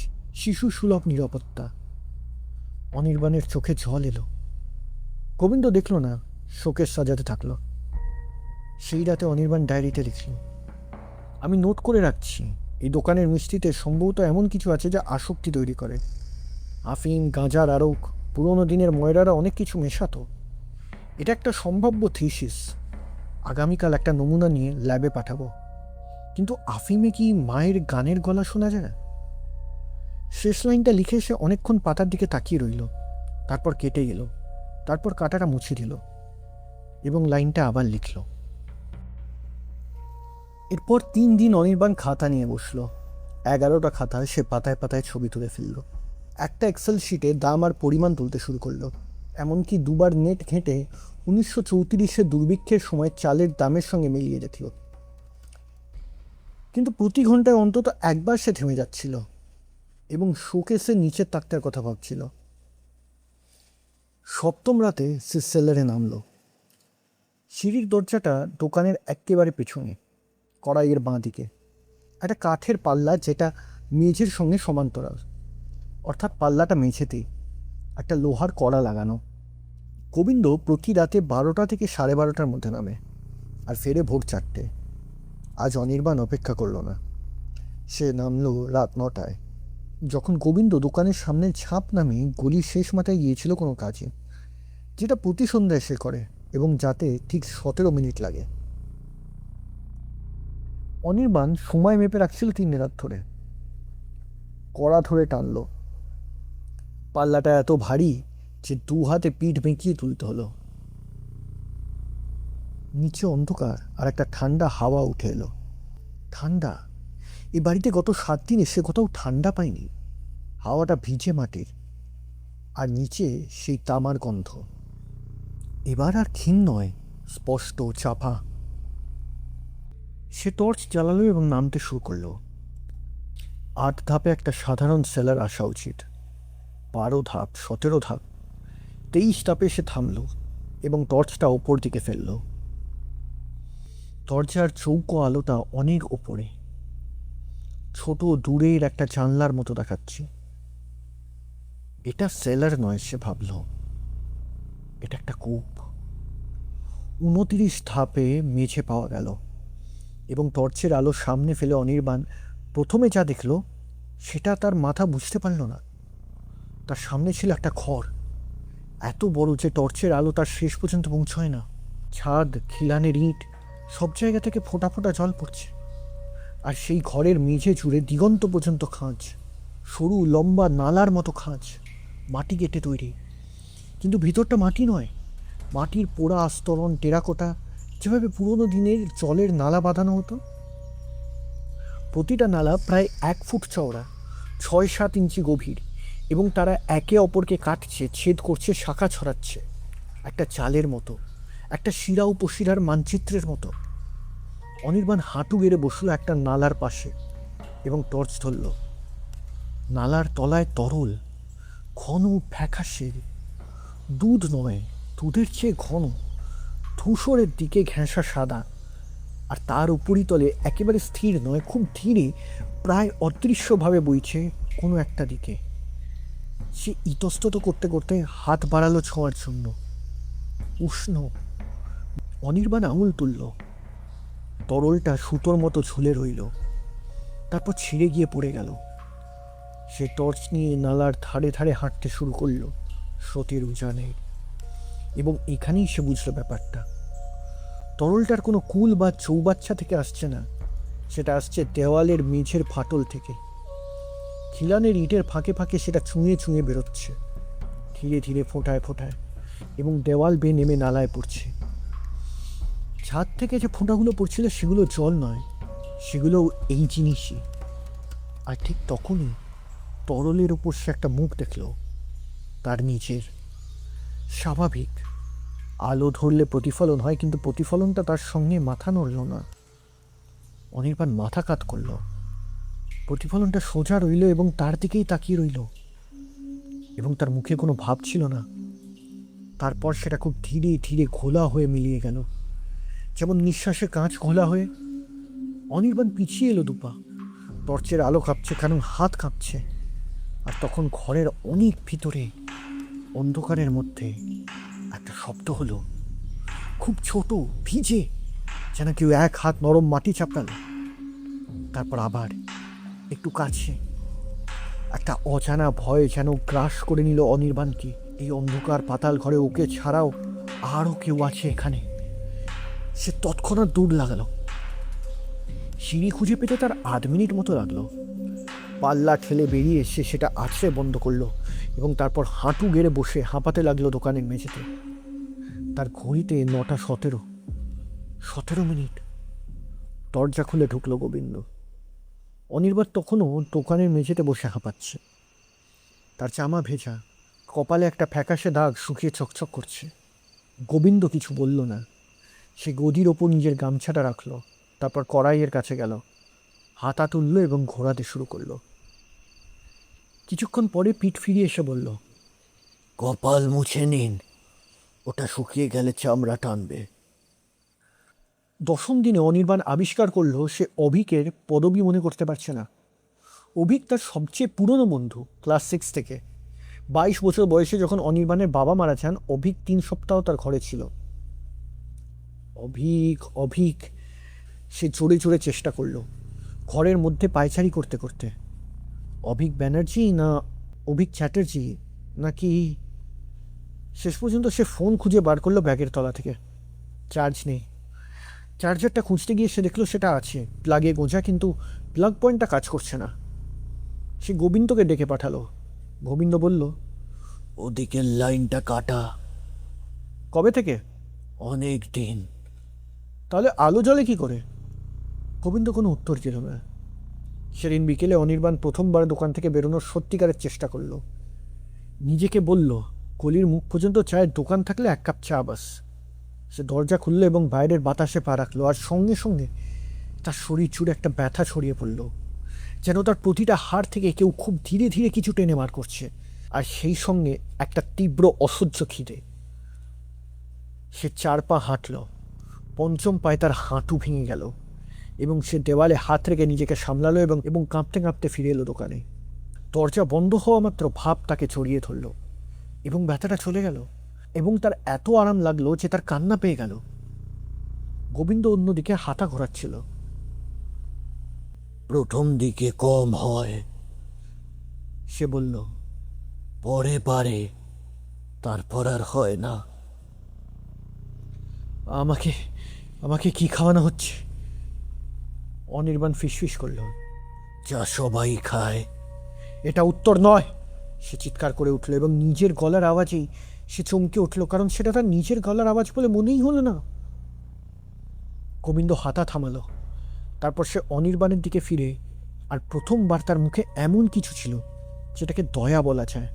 শিশু সুলভ নিরাপত্তা। অনির্বাণের চোখে জল এলো। গোবিন্দ দেখল না, শোকেস সাজাতে থাকলো। সেই রাতে অনির্বাণ ডায়েরিতে লিখল, আমি নোট করে রাখছি, এই দোকানের মিষ্টিতে সম্ভবত এমন কিছু আছে যা আসক্তি তৈরি করে। আফিম, গাঁজার আরক, পুরোনো দিনের ময়রারা অনেক কিছু মেশাতো। এটা একটা সম্ভাব্য থিসিস। আগামীকাল একটা নমুনা নিয়ে ল্যাবে পাঠাবো। কিন্তু আফিমে কি মায়ের গানের গলা শোনা যায়? শেষ লাইনটা লিখে সে অনেকক্ষণ পাতার দিকে তাকিয়ে রইল। তারপর কেটে গেল। তারপর কাঁটাটা মুছে দিল এবং লাইনটা আবার লিখল। এরপর 3 দিন অনির্বাণ খাতা নিয়ে বসল। 11টা খাতা সে পাতায় পাতায় ছবি তুলে ফেলল। একটা এক্সেল শিটে দাম আর পরিমাণ তুলতে শুরু করলো। এমনকি দুবার নেট ঘেঁটে 1934-এর দুর্ভিক্ষের সময় চালের দামের সঙ্গে মিলিয়ে দেখল। কিন্তু প্রতি ঘন্টায় অন্তত একবার সে থেমে যাচ্ছিল এবং শোকেসের নিচের তাকটার কথা ভাবছিল। 7ম রাতে সে সেলারে নামল। সিঁড়ির দরজাটা দোকানের একেবারে পেছনে, কড়াইয়ের বাঁ দিকে। একটা কাঠের পাল্লা যেটা মেঝের সঙ্গে সমান্তরাল, অর্থাৎ পাল্লাটা মেঝেতেই, একটা লোহার কড়া লাগানো। গোবিন্দ প্রতি রাতে 12টা থেকে 12:30টার মধ্যে নামে আর ফেরে ভোর 4টে। আজ অনির্বাণ অপেক্ষা করল না। সে নামল রাত 9টায়, যখন গোবিন্দ দোকানের সামনে ঝাঁপ নামিয়ে গলির শেষ মাথায় গিয়েছিল কোনো কাজে, যেটা প্রতি সন্ধ্যায় সে করে এবং যাতে ঠিক 17 মিনিট লাগে। অনির্বাণ সময় মেপে রাখছিল 3 রাত ধরে। কড়া ধরে টানল। পাল্লাটা এত ভারী যে 2 হাতে পিঠ বেঁকিয়ে তুলতে হলো। নিচে অন্ধকার আর একটা ঠান্ডা হাওয়া উঠে এলো। ঠান্ডা। এই বাড়িতে গত 7 দিনে সে কোথাও ঠান্ডা পায়নি। হাওয়াটা ভিজে মাটির, আর নিচে সেই তামার গন্ধ। এবার আর ক্ষীণ নয়, স্পষ্ট, চাপা। সে টর্চ জ্বালালো এবং নামতে শুরু করলো। 8 ধাপে একটা সাধারণ সেলার আসা উচিত। 12 ধাপ, 17 ধাপ, 23 ধাপে সে থামল এবং টর্চটা ওপর দিকে ফেলল। দরজার চৌকো আলোটা অনেক ওপরে, ছোট দূরের একটা জানলার মতো দেখাচ্ছে। এটা সেলার নয়, সে ভাবল, এটা একটা কূপ। 29 ধাপে মেঝে পাওয়া গেল এবং টর্চের আলো সামনে ফেলে অনির্বাণ প্রথমে যা দেখল সেটা তার মাথা বুঝতে পারল না। তার সামনে ছিল একটা ঘর, এত বড় যে টর্চের আলো তার শেষ পর্যন্ত পৌঁছয় না। ছাদ, খিলানের ইট, সব জায়গা থেকে ফোঁটা ফোঁটা জল পড়ছে। আর সেই ঘরের মেঝে জুড়ে দিগন্ত পর্যন্ত খাঁজ, সরু লম্বা নালার মতো খাঁজ, মাটি কেটে তৈরি। কিন্তু ভিতরটা মাটি নয়, মাটির পোড়া আস্তরণ, টেরাকোটা, যেভাবে পুরোনো দিনের জলের নালা বাঁধানো হতো। প্রতিটা নালা প্রায় 1 ফুট চওড়া, 6-7 ইঞ্চি গভীর, এবং তারা একে অপরকে কাটছে, ছেদ করছে, শাখা ছড়াচ্ছে, একটা চালের মতো, একটা শিরা উপশিরার মানচিত্রের মতো। অনির্বাণ হাঁটু গেড়ে বসলো একটা নালার পাশে এবং টর্চ ধরল। নালার তলায় তরল, ঘন ফ্যাকাশে, দুধ নয়, দুধের চেয়ে ঘন, ধূসরের দিকে ঘেঁষা সাদা। আর তার উপরিতলে একেবারে স্থির নয়, খুব ধীরে, প্রায় অদৃশ্যভাবে বইছে কোনো একটা দিকে। সে ইতস্তত করতে করতে হাত বাড়ালো ছোঁয়ার জন্য। উষ্ণ। অনির্বাণ আঙুল তুলল। তরলটা সুতোর মতো ঝুলে রইল, তারপর ছিঁড়ে গিয়ে পড়ে গেল। সে টর্চ নিয়ে নালার ধারে ধারে হাঁটতে শুরু করলো স্রোতের উজানে। এবং এখানেই সে বুঝল ব্যাপারটা। তরলটার কোনো কুল বা চৌবাচ্চা থেকে আসছে না, সেটা আসছে দেওয়ালের মেঝের ফাটল থেকে। খিলানের ইটের ফাঁকে ফাঁকে সেটা চুঁয়ে চুঁয়ে বেরোচ্ছে, ধীরে ধীরে ফোঁটায় ফোঁটায়, এবং দেওয়াল বেয়ে নেমে নালায় পড়ছে। ছাদ থেকে যে ফোঁটাগুলো পড়ছিল সেগুলো জল নয়, সেগুলো এই জিনিসই। আর ঠিক তখনই তরলের ওপর সে একটা মুখ দেখল, তার নিজের। স্বাভাবিক, আলো ধরলে প্রতিফলন হয়, কিন্তু প্রতিফলনটা তার সঙ্গে মাথা নড়ল না। অনির্বাণ মাথা কাত করল। প্রতিফলনটা সোজা রইল এবং তার দিকেই তাকিয়ে রইল, এবং তার মুখে কোনো ভাব ছিল না। তারপর সেটা খুব ধীরে ধীরে ঘোলা হয়ে মিলিয়ে গেল, যেমন নিঃশ্বাসে কাঁচ ঘোলা হয়ে। অনির্বাণ পিছিয়ে এলো দুপা। টর্চের আলো কাঁপছে, কারণ হাত কাঁপছে। আর তখন ঘরের অনেক ভিতরে, অন্ধকারের মধ্যে, একটা শব্দ হলো, খুব ছোট, ভিজে, যেন কেউ এক হাত নরম মাটি চাপড়াল। তারপর আবার একটু কাছে। একটা অজানা ভয় যেন গ্রাস করে নিল অনির্বাণকে। এই অন্ধকার পাতাল ঘরে ওকে ছাড়াও আরও কেউ আছে এখানে। সে তৎক্ষণাৎ দৌড় লাগালো। সিঁড়ি খুঁজে পেতে তার 8 মিনিট মতো লাগলো। পাল্লা ঠেলে বেরিয়ে এসে সেটা আছড়ে বন্ধ করলো, এবং তারপর হাঁটু গেড়ে বসে হাঁপাতে লাগলো দোকানের মেঝেতে। তার ঘড়িতে 9:17। 17 মিনিট। দরজা খুলে ঢুকলো গোবিন্দ। অনির্বাণ তখনও দোকানের মেঝেতে বসে হাঁপাচ্ছে। তার জামা ভেজা, কপালে একটা ফ্যাকাশে দাগ শুকিয়ে চকচক করছে। গোবিন্দ কিছু বলল না। সে গদির ওপর নিজের গামছাটা রাখলো, তারপর কড়াইয়ের কাছে গেল, হাতা তুললো এবং ঘোরাতে শুরু করলো। কিছুক্ষণ পরে পিঠ ফিরিয়ে এসে বলল, কপাল মুছে নিন, ওটা শুকিয়ে গেলে চামড়া টানবে। 10ম দিনে অনির্বাণ আবিষ্কার করলো সে অভিকের পদবী মনে করতে পারছে না। অভিক তার সবচেয়ে পুরনো বন্ধু, ক্লাস 6 থেকে। 22 বছর বয়সে যখন অনির্বাণের বাবা মারা যান, অভিক 3 সপ্তাহ তার ঘরে ছিল। অভিক, অভিক, সে জোরে জোরে চেষ্টা করলো, ঘরের মধ্যে পায়চারি করতে করতে। অভিক ব্যানার্জি না অভিক চ্যাটার্জি নাকি। শেষ পর্যন্ত সে ফোন খুঁজে বার করলো ব্যাগের তলা থেকে। চার্জ নেই। চার্জারটা খুঁজতে গিয়ে সে দেখলো সেটা আছে, প্লাগে গোঁজা, কিন্তু প্লাগ পয়েন্টটা কাজ করছে না। সে গোবিন্দকে ডেকে পাঠালো। গোবিন্দ বলল, ওদিকের লাইনটা কাটা। কবে থেকে? অনেক দিন। তাহলে আলো জ্বলে কি করে? গোবিন্দ কোনো উত্তর দিল না। সেদিন বিকেলে অনির্বাণ প্রথমবার দোকান থেকে বেরোনোর সত্যিকারের চেষ্টা করলো। নিজেকে বলল, গলির মুখ পর্যন্ত চায়ের দোকান থাকলে 1 কাপ চা বাস। সে দরজা খুললো এবং বাইরের বাতাসে পা রাখলো, আর সঙ্গে সঙ্গে তার শরীর জুড়ে একটা ব্যথা ছড়িয়ে পড়ল, যেন তার প্রতিটা হাড় থেকে কেউ খুব ধীরে ধীরে কিছু টেনে বার করছে। আর সেই সঙ্গে একটা তীব্র অসহ্য খিদে। সে 4 পা হাঁটল। 5ম পায়ে তার হাঁটু ভেঙে গেল, এবং সে দেওয়ালে হাত রেখে নিজেকে সামলালো এবং কাঁপতে কাঁপতে ফিরে এলো দোকানে। দরজা বন্ধ হওয়া মাত্র ভাব তাকে জড়িয়ে ধরল, এবং ব্যথাটা চলে গেল, এবং তার এত আরাম লাগলো যে তার কান্না পেয়ে গেল। গোবিন্দ অন্যদিকে হাতা ঘোরাচ্ছিল। প্রথম দিকে কম হয়, সে বলল, পরে পারে। তারপর আর হয় না। আমাকে আমাকে কি খাওয়ানো হচ্ছে? অনির্বাণ ফিসফিস করল। যা সবাই খায়। এটা উত্তর নয়, সে চিৎকার করে উঠল এবং নিজের গলার আওয়াজেই সে চমকে উঠল, কারণ সেটা তার নিজের গলার আওয়াজ বলে মনেই হলো না। গোবিন্দ হাতা থামালো। তারপর সে অনির্বাণের দিকে ফিরে, আর প্রথমবার তার মুখে এমন কিছু ছিল যেটাকে দয়া বলা যায়।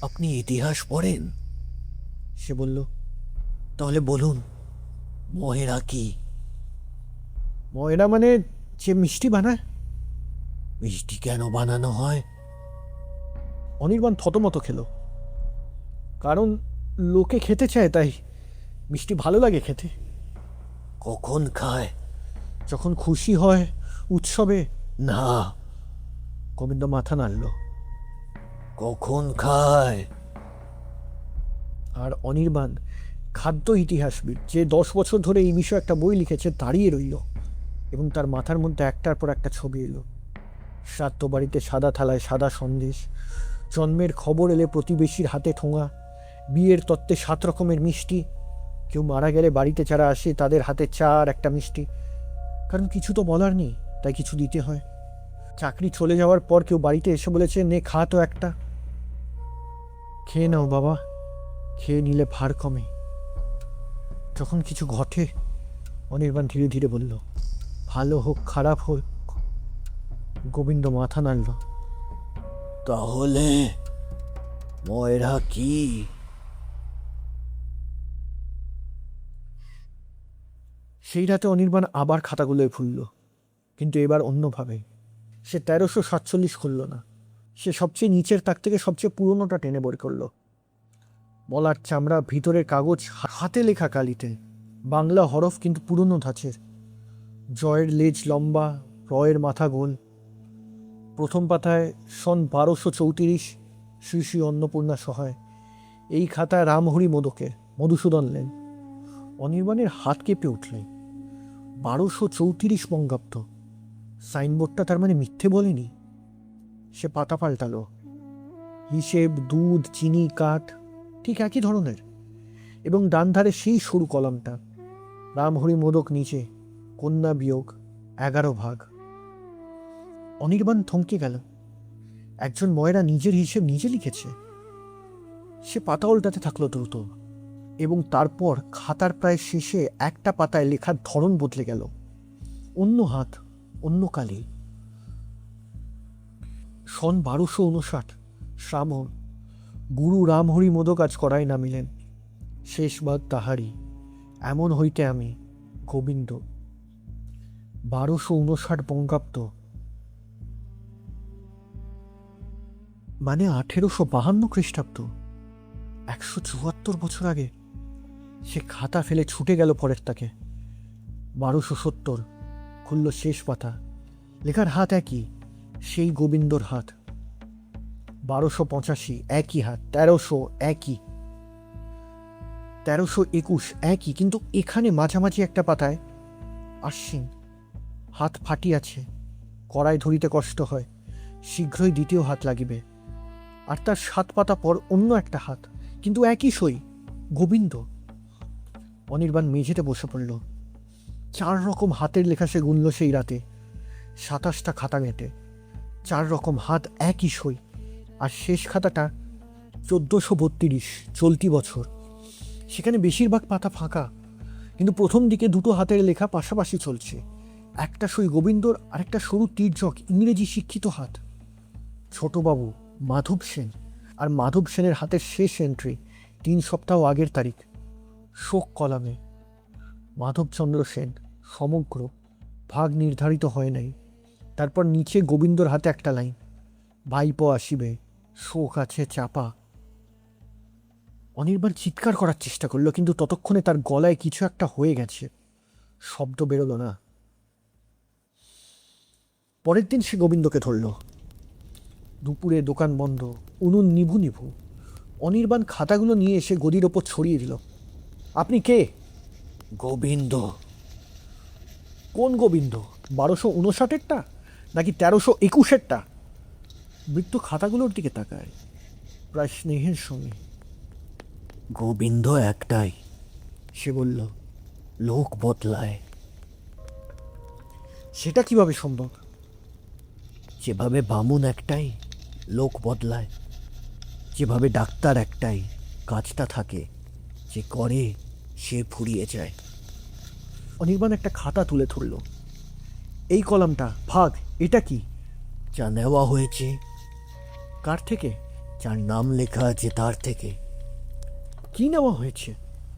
আপনি ইতিহাস পড়েন? সে বলল। তাহলে বলুন, ময়রা কি? ময়রা মানে যে মিষ্টি বানায়। মিষ্টি কেন বানানো হয়? অনির্বাণ থতমত খেল। কারণ লোকে খেতে চায়, তাই মিষ্টি ভালো লাগে খেতে। কখন খায়? যখন খুশি হয়, উৎসবে। না। গোবিন্দ মাথা নাড়ল। কখন খায়? আর অনির্বাণ, খাদ্য ইতিহাসবিদ, যে 10 বছর ধরে এই বিষয়ে একটা বই লিখেছে, দাঁড়িয়ে রইল এবং তার মাথার মধ্যে একটার পর একটা ছবি এলো। শ্রাদ্ধ বাড়িতে সাদা থালায় সাদা সন্দেশ, জন্মের খবর এলে প্রতিবেশীর হাতে ঠোঙা, বিয়ের তত্ত্বে 7 রকমের মিষ্টি, কেউ মারা গেলে বাড়িতে যারা আসে তাদের হাতে চা আর একটা মিষ্টি, কারণ কিছু তো বলার নেই, তাই কিছু দিতে হয়। চাকরি চলে যাওয়ার পর কেউ বাড়িতে এসে বলেছে, নে খা তো একটা। খেয়ে নাও বাবা, খেয়ে নিলে ভার কমে। যখন কিছু ঘটে, অনির্বাণ ধীরে ধীরে বলল, ভালো হোক খারাপ হোক। গোবিন্দ মাথা নাড়ল। তাহলে ময়রা কি? সেই রাতে অনির্বাণ আবার খাতাগুলোয় ফুলল, কিন্তু এবার অন্যভাবে। সে 1347 খুলল না, সে সবচেয়ে নিচের তাক থেকে সবচেয়ে পুরনোটা টেনে বের করল। মলার চামড়া, ভিতরের কাগজ হাতে লেখা কালিতে, বাংলা হরফ কিন্তু পুরনো ধাঁচের। জয়ের লেজ লম্বা, রয়ের মাথা গোল। প্রথম পাতায় সন 1234, শ্রী শ্রী অন্নপূর্ণা সহায়। এই খাতায় রামহরি মোদকে মধুসূদন লেন। অনির্বাণের হাত কেঁপে উঠলে। 1234 বঙ্গাব্দ। সাইনবোর্ডটা তার মানে মিথ্যে বলেনি। সে পাতা পাল্টালো। হিসেব, দুধ, চিনি, কাঠ ঠিক একই ধরনের, এবং ডান ধারে সেই সরু কলমটা, রামহরি মোদক নিচে, কন্যা বিয়োগ 11 ভাগ। অনির্বাণ থমকে গেল। একজন ময়রা নিজের হিসেব নিজে লিখেছে। সে পাতা উল্টাতে থাকলো দ্রুত, এবং তারপর খাতার প্রায় শেষে একটা পাতায় লেখার ধরন বদলে গেল। অন্য হাত, অন্য কালি। সন 1259, শ্রাবণ। গুরু রামহরি মোদক আজ করায় নামিলেন, শেষ ভাগ তাহারি, এমন হইতে আমি গোবিন্দ। 1259 বঙ্গাব্দ, মানে 1852 খ্রিস্টাব্দ, 174 বছর আগে। সে খাতা ফেলে ছুটে গেল পরের তাকে। 1270 খুলল শেষ পাতা। লেখার হাত একই, সেই গোবিন্দর হাত। 1285 একই হাত। 1300 একই। 1321 একই, কিন্তু এখানে মাঝামাঝি একটা পাতায় আশ্বিন, হাত ফাটিয়াছে, কড়াই ধরিতে কষ্ট হয়, শীঘ্রই দ্বিতীয় হাত লাগিবে। আর তার 7 পাতা পর অন্য একটা হাত, কিন্তু একই সই, গোবিন্দ। অনির্বাণ মেঝেতে বসে পড়ল। 4 রকম হাতের লেখা সে গুনল সেই রাতে, 27টা খাতা ঘেঁটে। 4 রকম হাত, একই সই। আর শেষ খাতাটা 1432, চলতি বছর। সেখানে বেশিরভাগ পাতা ফাঁকা, কিন্তু প্রথম দিকে 2টো হাতের লেখা পাশাপাশি চলছে। একটা সই গোবিন্দর, আরেকটা সরু তির্যক ইংরেজি শিক্ষিত হাত। ছোটবাবু মাধব সেন, আর মাধব সেনের হাতের শেষ এন্ট্রি 3 সপ্তাহ আগের তারিখ, শোক কলামে। মাধবচন্দ্র সেন, সমগ্র, ভাগ নির্ধারিত হয় নাই। তারপর নিচে গোবিন্দর হাতে একটা লাইন, ভাইপো আসিবে, শোক আছে চাপা। অনির্বাণ চিৎকার করার চেষ্টা করলো, কিন্তু ততক্ষণে তার গলায় কিছু একটা হয়ে গেছে, শব্দ বেরোলো না। পরের দিন সে গোবিন্দকে ধরল। দুপুরে দোকান বন্ধ, উনুন নিভু নিভু। অনির্বাণ খাতাগুলো নিয়ে এসে গদির ওপর ছড়িয়ে দিল। আপনি কে? গোবিন্দ। কোন গোবিন্দ? 1259-এরটা নাকি 1321-এরটা? বৃত্ত খাতাগুলোর দিকে তাকায়, প্রায় স্নেহের সঙ্গে। গোবিন্দ একটাই, সে বলল, লোক বদলায়। সেটা কিভাবে সম্ভব? যেভাবে বামুন একটাই, লোক বদলায়। যেভাবে ডাক্তার একটাই, কাজটা থাকে, যে করে সে ফুরিয়ে যায়। অনির্বাণ একটা খাতা তুলে ধরল। এই কলামটা ভাগ, এটা কি? যা নেওয়া হয়েছে, কার থেকে? যার নাম লেখা আছে তার থেকে। কি নেওয়া হয়েছে?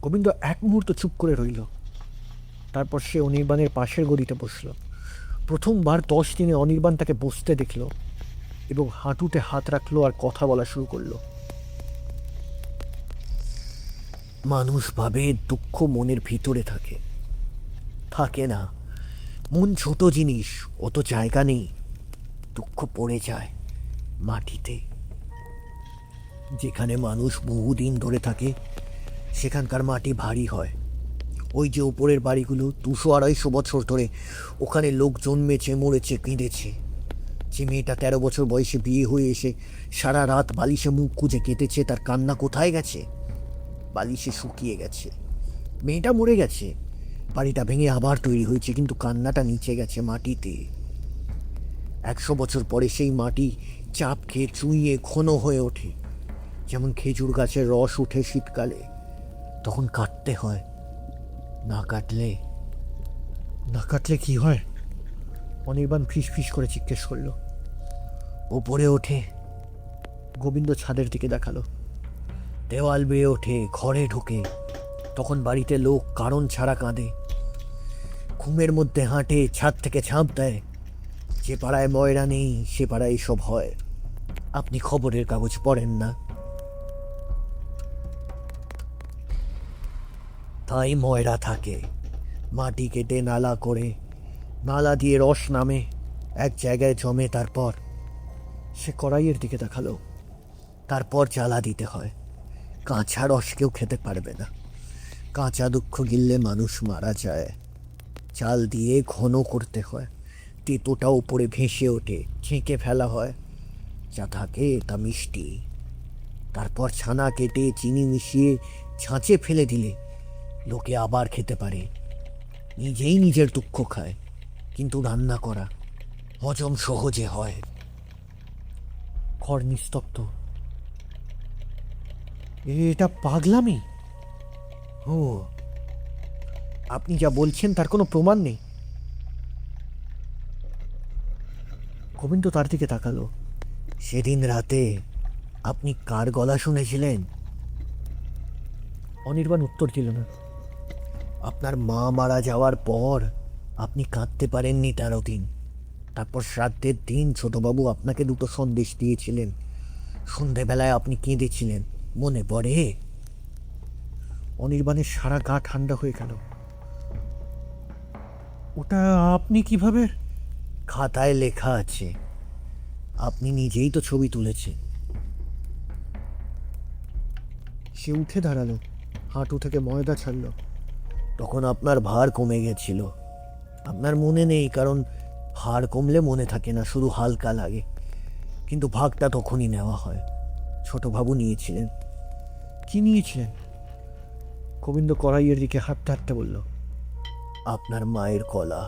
গোবিন্দ এক মুহূর্ত চুপ করে রইল। তারপর সে অনির্বাণের পাশের গদিতে বসল। প্রথমবার 10 দিনে অনির্বাণ তাকে বসতে দেখল এবং হাঁটুতে হাত রাখলো আর কথা বলা শুরু করলো। মানুষ ভাবে দুঃখ মনের ভিতরে থাকে, থাকে না। মন ছোট জিনিস, অত জায়গা নেই। দুঃখ পড়ে যায় মাটিতে। যেখানে মানুষ বহুদিন ধরে থাকে সেখানকার মাটি ভারী হয়। ওই যে উপরের বাড়িগুলো 200-250 বছর ধরে ওখানে লোক জন্মেছে, মরেছে, কেঁদেছে। যে মেয়েটা 13 বছর বয়সে বিয়ে হয়ে এসে সারা রাত বালিশে মুখ খুঁজে কেঁদেছে, তার কান্না কোথায় গেছে? বালিশে শুকিয়ে গেছে। মেয়েটা মরে গেছে, বাড়িটা ভেঙে আবার তৈরি হয়েছে, কিন্তু কান্নাটা নিচে গেছে মাটিতে। 100 বছর পরে সেই মাটি চাপ খেয়ে চুইয়ে ঘন হয়ে ওঠে। যেমন খেজুর গাছের রস উঠে শীতকালে, তখন কাটতে হয়। না কাটলে না কাটলে কি হয়? অনির্বাণ ফিস ফিস করে জিজ্ঞেস করলো। ওপরে ওঠে। গোবিন্দ ছাদের দিকে দেখালো। দেওয়াল বেয়ে ওঠে, ঘরে ঢোকে। তখন বাড়িতে লোক কারণ ছাড়া কাঁদে। ঘুমের মধ্যে হাঁটে, ছাদ থেকে ঝাঁপ দেয়। যে পাড়ায় ময়রা নেই সে পাড়ায় এসব হয়। আপনি খবরের কাগজ পড়েন না, তাই ময়রা থাকে। মাটি কেটে নালা করে, নালা দিয়ে রস নামে, এক জায়গায় জমে। তারপর সে কড়াইয়ের দিকে দেখালো। তারপর জ্বালা দিতে হয়। কাঁচা রস কেউ খেতে পারবে না। কাঁচা দুঃখ গিললে মানুষ মারা যায়। চাল দিয়ে ঘন করতে হয়। তেতোটা উপরে ভেসে ওঠে, ছেঁকে ফেলা হয়। যা থাকে তা মিষ্টি। তারপর ছানা কেটে চিনি মিশিয়ে ছাঁচে ফেলে দিলে লোকে আবার খেতে পারে। নিজেই নিজের দুঃখ খায়, কিন্তু রান্না করা হজম সহজে হয়। ঘর নিস্তব্ধ। এটা পাগলামি। ও, আপনি যা বলছেন তার কোনো প্রমাণ নেই। গোবিন্দ তার দিকে তাকালো। সেদিন রাতে আপনি কার গলা শুনেছিলেন? অনির্বাণ উত্তর দিল না। আপনার মা মারা যাওয়ার পর আপনি কাঁদতে পারেননি 13 দিন। তারপর শ্রাদ্ধের দিন ছোটবাবু আপনাকে 2টো সন্দেশ দিয়েছিলেন। সন্ধেবেলায় আপনি কেঁদেছিলেন, মনে পড়ে? অনির্বাণের সারা গা ঠান্ডা হয়ে গেল। ওটা আপনি কিভাবে? খাতায় লেখা আছে। আপনি নিজেই তো ছবি তুলেছেন। সে উঠে দাঁড়ালো, হাঁটু থেকে ময়দা ছাড়লো। তখন আপনার ভার কমে গেছিল। আপনার মনে নেই, কারণ ভার কমলে মনে থাকে না, শুধু হালকা লাগে। কিন্তু ভাগটা তখনই নেওয়া হয়। ছোটবাবু নিয়েছিলেন। কি নিয়েছিলেন? গোবিন্দ কড়াইয়ের দিকে হাঁটতে হাঁটতে বলল, আপনার মায়ের কলা।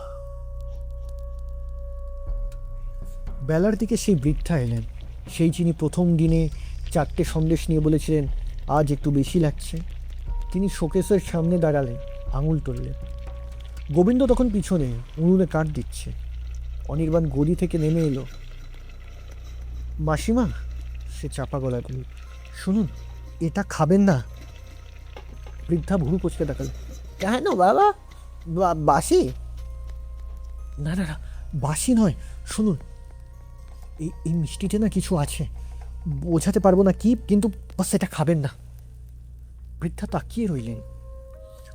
বেলার দিকে সেই বৃদ্ধা এলেন। সেই যিনি প্রথম দিনে 4টে সন্দেশ নিয়ে বলেছিলেন আজ একটু বেশি লাগছে। তিনি শোকেসের সামনে দাঁড়ালেন, আঙুল তুললেন। গোবিন্দ তখন পিছনে উনুনে কাঠ দিচ্ছে। অনির্বাণ গদি থেকে নেমে এলো। মাসিমা, সে চাপা গলায় বলল, শুনুন, এটা খাবেন না। বৃদ্ধা ভুরু কুঁচকে দেখাল। কেন বাবা, বাসি? না না না, বাসি নয়, শুনুন, এই এই মিষ্টিতে না কিছু আছে, বোঝাতে পারবো না কি, কিন্তু বাস এটা খাবেন না। বৃদ্ধা তাকিয়ে রইলেন,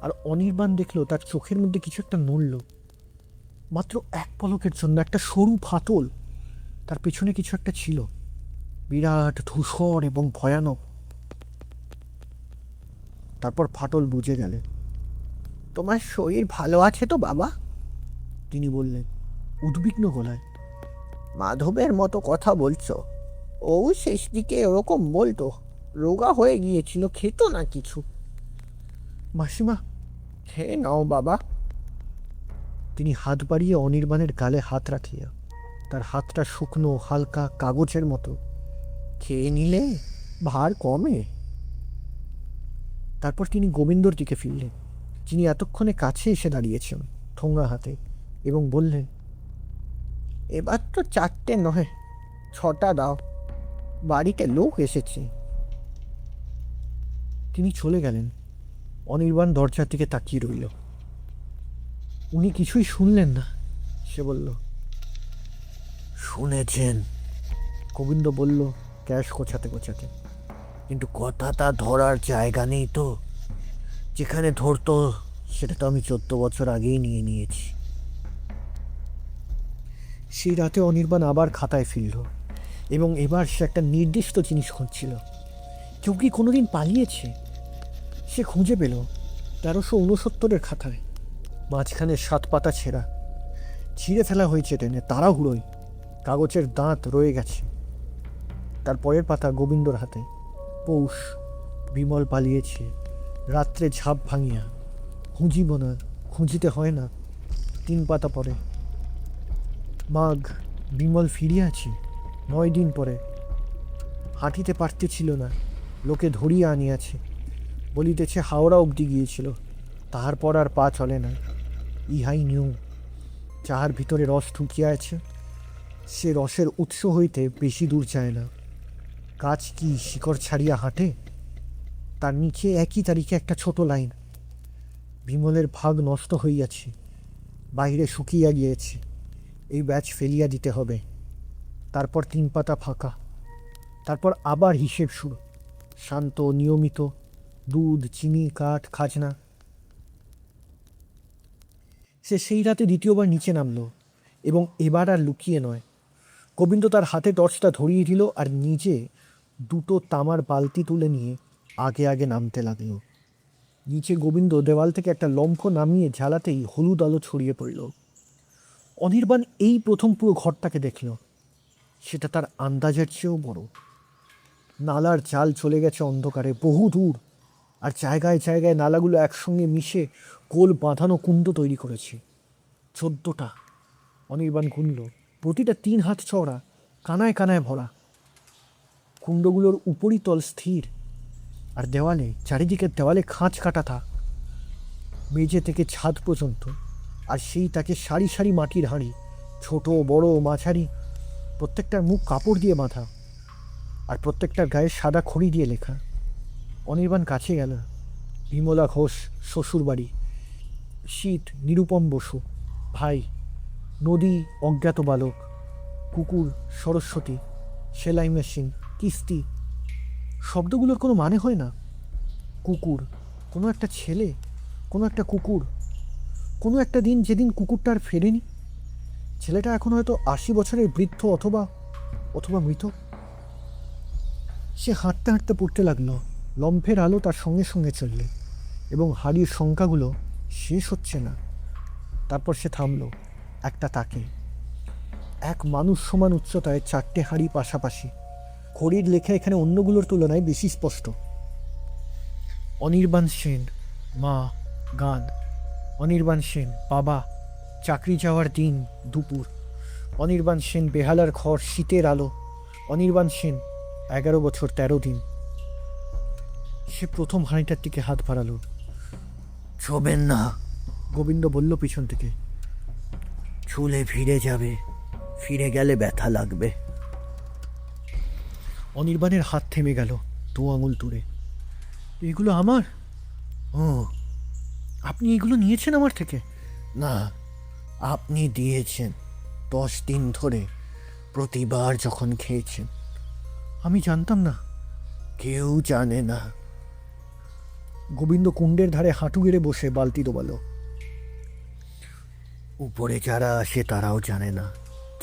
আর অনির্বাণ দেখলো তার চোখের মধ্যে কিছু একটা নড়ল। মাত্র এক পলকের জন্য একটা সরু ফাটল। তার পেছনে কিছু একটা ছিল, বিরাট, ধূসর এবং ভয়ানক। তারপর ফাটল বুঝে গেলে। তোমার শরীর ভালো আছে তো বাবা? তিনি বললেন উদ্বিগ্ন গলায়। মাধবের মতো কথা বলছো। ও শেষ দিকে ওরকম বলতো। রোগা হয়ে গিয়েছিল, খেত না কিছু। মাসিমা, খেয়ে নাও বাবা। তিনি হাত বাড়িয়ে অনির্বাণের গালে হাত রাখিয়া, তার হাতটা শুকনো হালকা কাগজের মতো। খেয়ে নিলে ভার কমে। তারপর তিনি গোবিন্দর দিকে ফিরলেন, যিনি এতক্ষণে কাছে এসে দাঁড়িয়েছেন ঠোঙা হাতে, এবং বললেন, এবার তো 4টে নয়, 6টা দাও, বাড়িতে লোক এসেছে। তিনি চলে গেলেন। অনির্বাণ দরজার দিকে তাকিয়ে রইল। উনি কিছুই শুনলেন না। সে বলল, শুনেছেন? গোবিন্দ বলল ক্যাশ গোছাতে গোছাতে, কিন্তু কথাটা ধরার জায়গা নেই তো। যেখানে ধরতো সেটা তো আমি 14 বছর আগেই নিয়ে নিয়েছি। সেই রাতে অনির্বাণ আবার খাতায় ফিরল, এবং এবার সে একটা নির্দিষ্ট জিনিস খুঁজছিল। কেউ কি কোনোদিন পালিয়েছে? সে খুঁজে পেল 1369 খাতায়। মাঝখানে 7 পাতা ছেঁড়া, ছিঁড়ে ফেলা হয়েছে টেনে তাড়াহুড়োয়। কাগজের দাঁত রয়ে গেছে। তার পরের পাতা গোবিন্দর হাতে। পৌষ, বিমল পালিয়েছে রাত্রে ঝাঁপ ভাঙিয়া, খুঁজিব না, খুঁজিতে হয় না। 3 পাতা পরে মাঘ, বিমল ফিরিয়াছে 9 দিন পরে। হাঁটিতে পারতেছিল না, লোকে ধরিয়া আনিয়াছে, বলিতেছে হাওড়া অবধি গিয়েছিল, তাহার পর আর পা চলে না। ইহাই নিউ, যাহার ভিতরে রস ঢুকিয়া আছে, সে রসের উৎস হইতে বেশি দূর যায় না। গাছ কি শিকড় ছাড়িয়া হাঁটে? তার নিচে একই তারিখে একটা ছোট লাইন, বিমলের ভাগ নষ্ট হইয়াছে, বাইরে শুকিয়া গিয়েছে, এই ব্যাচ ফেলিয়া দিতে হবে। তারপর 3 পাতা ফাঁকা। তারপর আবার হিসেব শুরু, শান্ত নিয়মিত, দুধ, চিনি, কাঠ, খাজনা। সে সেই রাতে দ্বিতীয়বার নিচে নামল, এবং এবার আর লুকিয়ে নয়। গোবিন্দ তার হাতে টর্চটা ধরিয়ে দিল, আর নিজে 2টো তামার বালতি তুলে নিয়ে আগে আগে নামতে লাগলো। নিচে গোবিন্দ দেওয়াল থেকে একটা লম্ফ নামিয়ে ঝালাতেই হলুদ আলো ছড়িয়ে পড়ল। অনির্বাণ এই প্রথম পুরো ঘরটাকে দেখল। সেটা তার আন্দাজের চেয়েও বড়। নালার জাল চলে গেছে অন্ধকারে বহু দূর, আর জায়গায় জায়গায় নালাগুলো একসঙ্গে মিশে গোল বাঁধানো কুণ্ড তৈরি করেছে। 14টা। অনির্বাণ গুনল, প্রতিটা 3 হাত চওড়া, কানায় কানায় ভরা। কুণ্ডগুলোর উপরিতল স্থির, আর দেওয়ালে, চারিদিকের দেওয়ালে খাঁজ কাটা থাক, মেঝে থেকে ছাদ পর্যন্ত। আর সেই তাকে সারি সারি মাটির হাঁড়ি, ছোট বড় মাঝারি, প্রত্যেকটার মুখ কাপড় দিয়ে বাঁধা, আর প্রত্যেকটার গায়ে সাদা খড়ি দিয়ে লেখা। অনির্বাণ কাছে গেল। বিমলা ঘোষ শ্বশুর বাড়ি, শীত নিরুপম বসু ভাই, নদী অজ্ঞাত বালক, কুকুর সরস্বতী, সেলাই মেশিন, কিস্তি। শব্দগুলোর কোনো মানে হয় না। কুকুর, কোনো একটা ছেলে, কোনো একটা কুকুর, কোনো একটা দিন যেদিন কুকুরটা আর ফেরেনি। ছেলেটা এখন হয়তো 80 বছরের বৃদ্ধ, অথবা অথবা মৃত। সে হাঁটতে হাঁটতে পড়তে লাগলো। লম্ফের আলো তার সঙ্গে সঙ্গে চললে, এবং হাড়ির সংখ্যাগুলো শেষ হচ্ছে না। তারপর সে থামল একটা তাকে। এক মানুষ সমান উচ্চতায় 4টে হাঁড়ি পাশাপাশি। খড়ির লেখা এখানে অন্যগুলোর তুলনায় বেশি স্পষ্ট। অনির্বাণ সেন, মা, গান। অনির্বাণ সেন, বাবা, চাকরি যাওয়ার দিন, দুপুর। অনির্বাণ সেন, বেহালার ঘর, শীতের আলো। অনির্বাণ সেন, 11 বছর 13 দিন। সে প্রথম হাঁড়িটার দিকে হাত বাড়ালো। ছবেন না, গোবিন্দ বলল পিছন থেকে, চুলে ফিরে যাবে, ফিরে গেলে ব্যথা লাগবে। অনির্বাণের হাত থেমে গেল 2 আঙুল দূরে। এগুলো আমার? ও আপনি এগুলো নিয়েছেন আমার থেকে? না, আপনি দিয়েছেন 10 দিন ধরে, প্রতিবার যখন খেয়েছেন। আমি জানতাম না। কেউ জানে না। গোবিন্দ কুণ্ডের ধারে হাঁটু গেড়ে বসে বালতি ডোবালো। উপরে যারা আসে তারাও জানে না,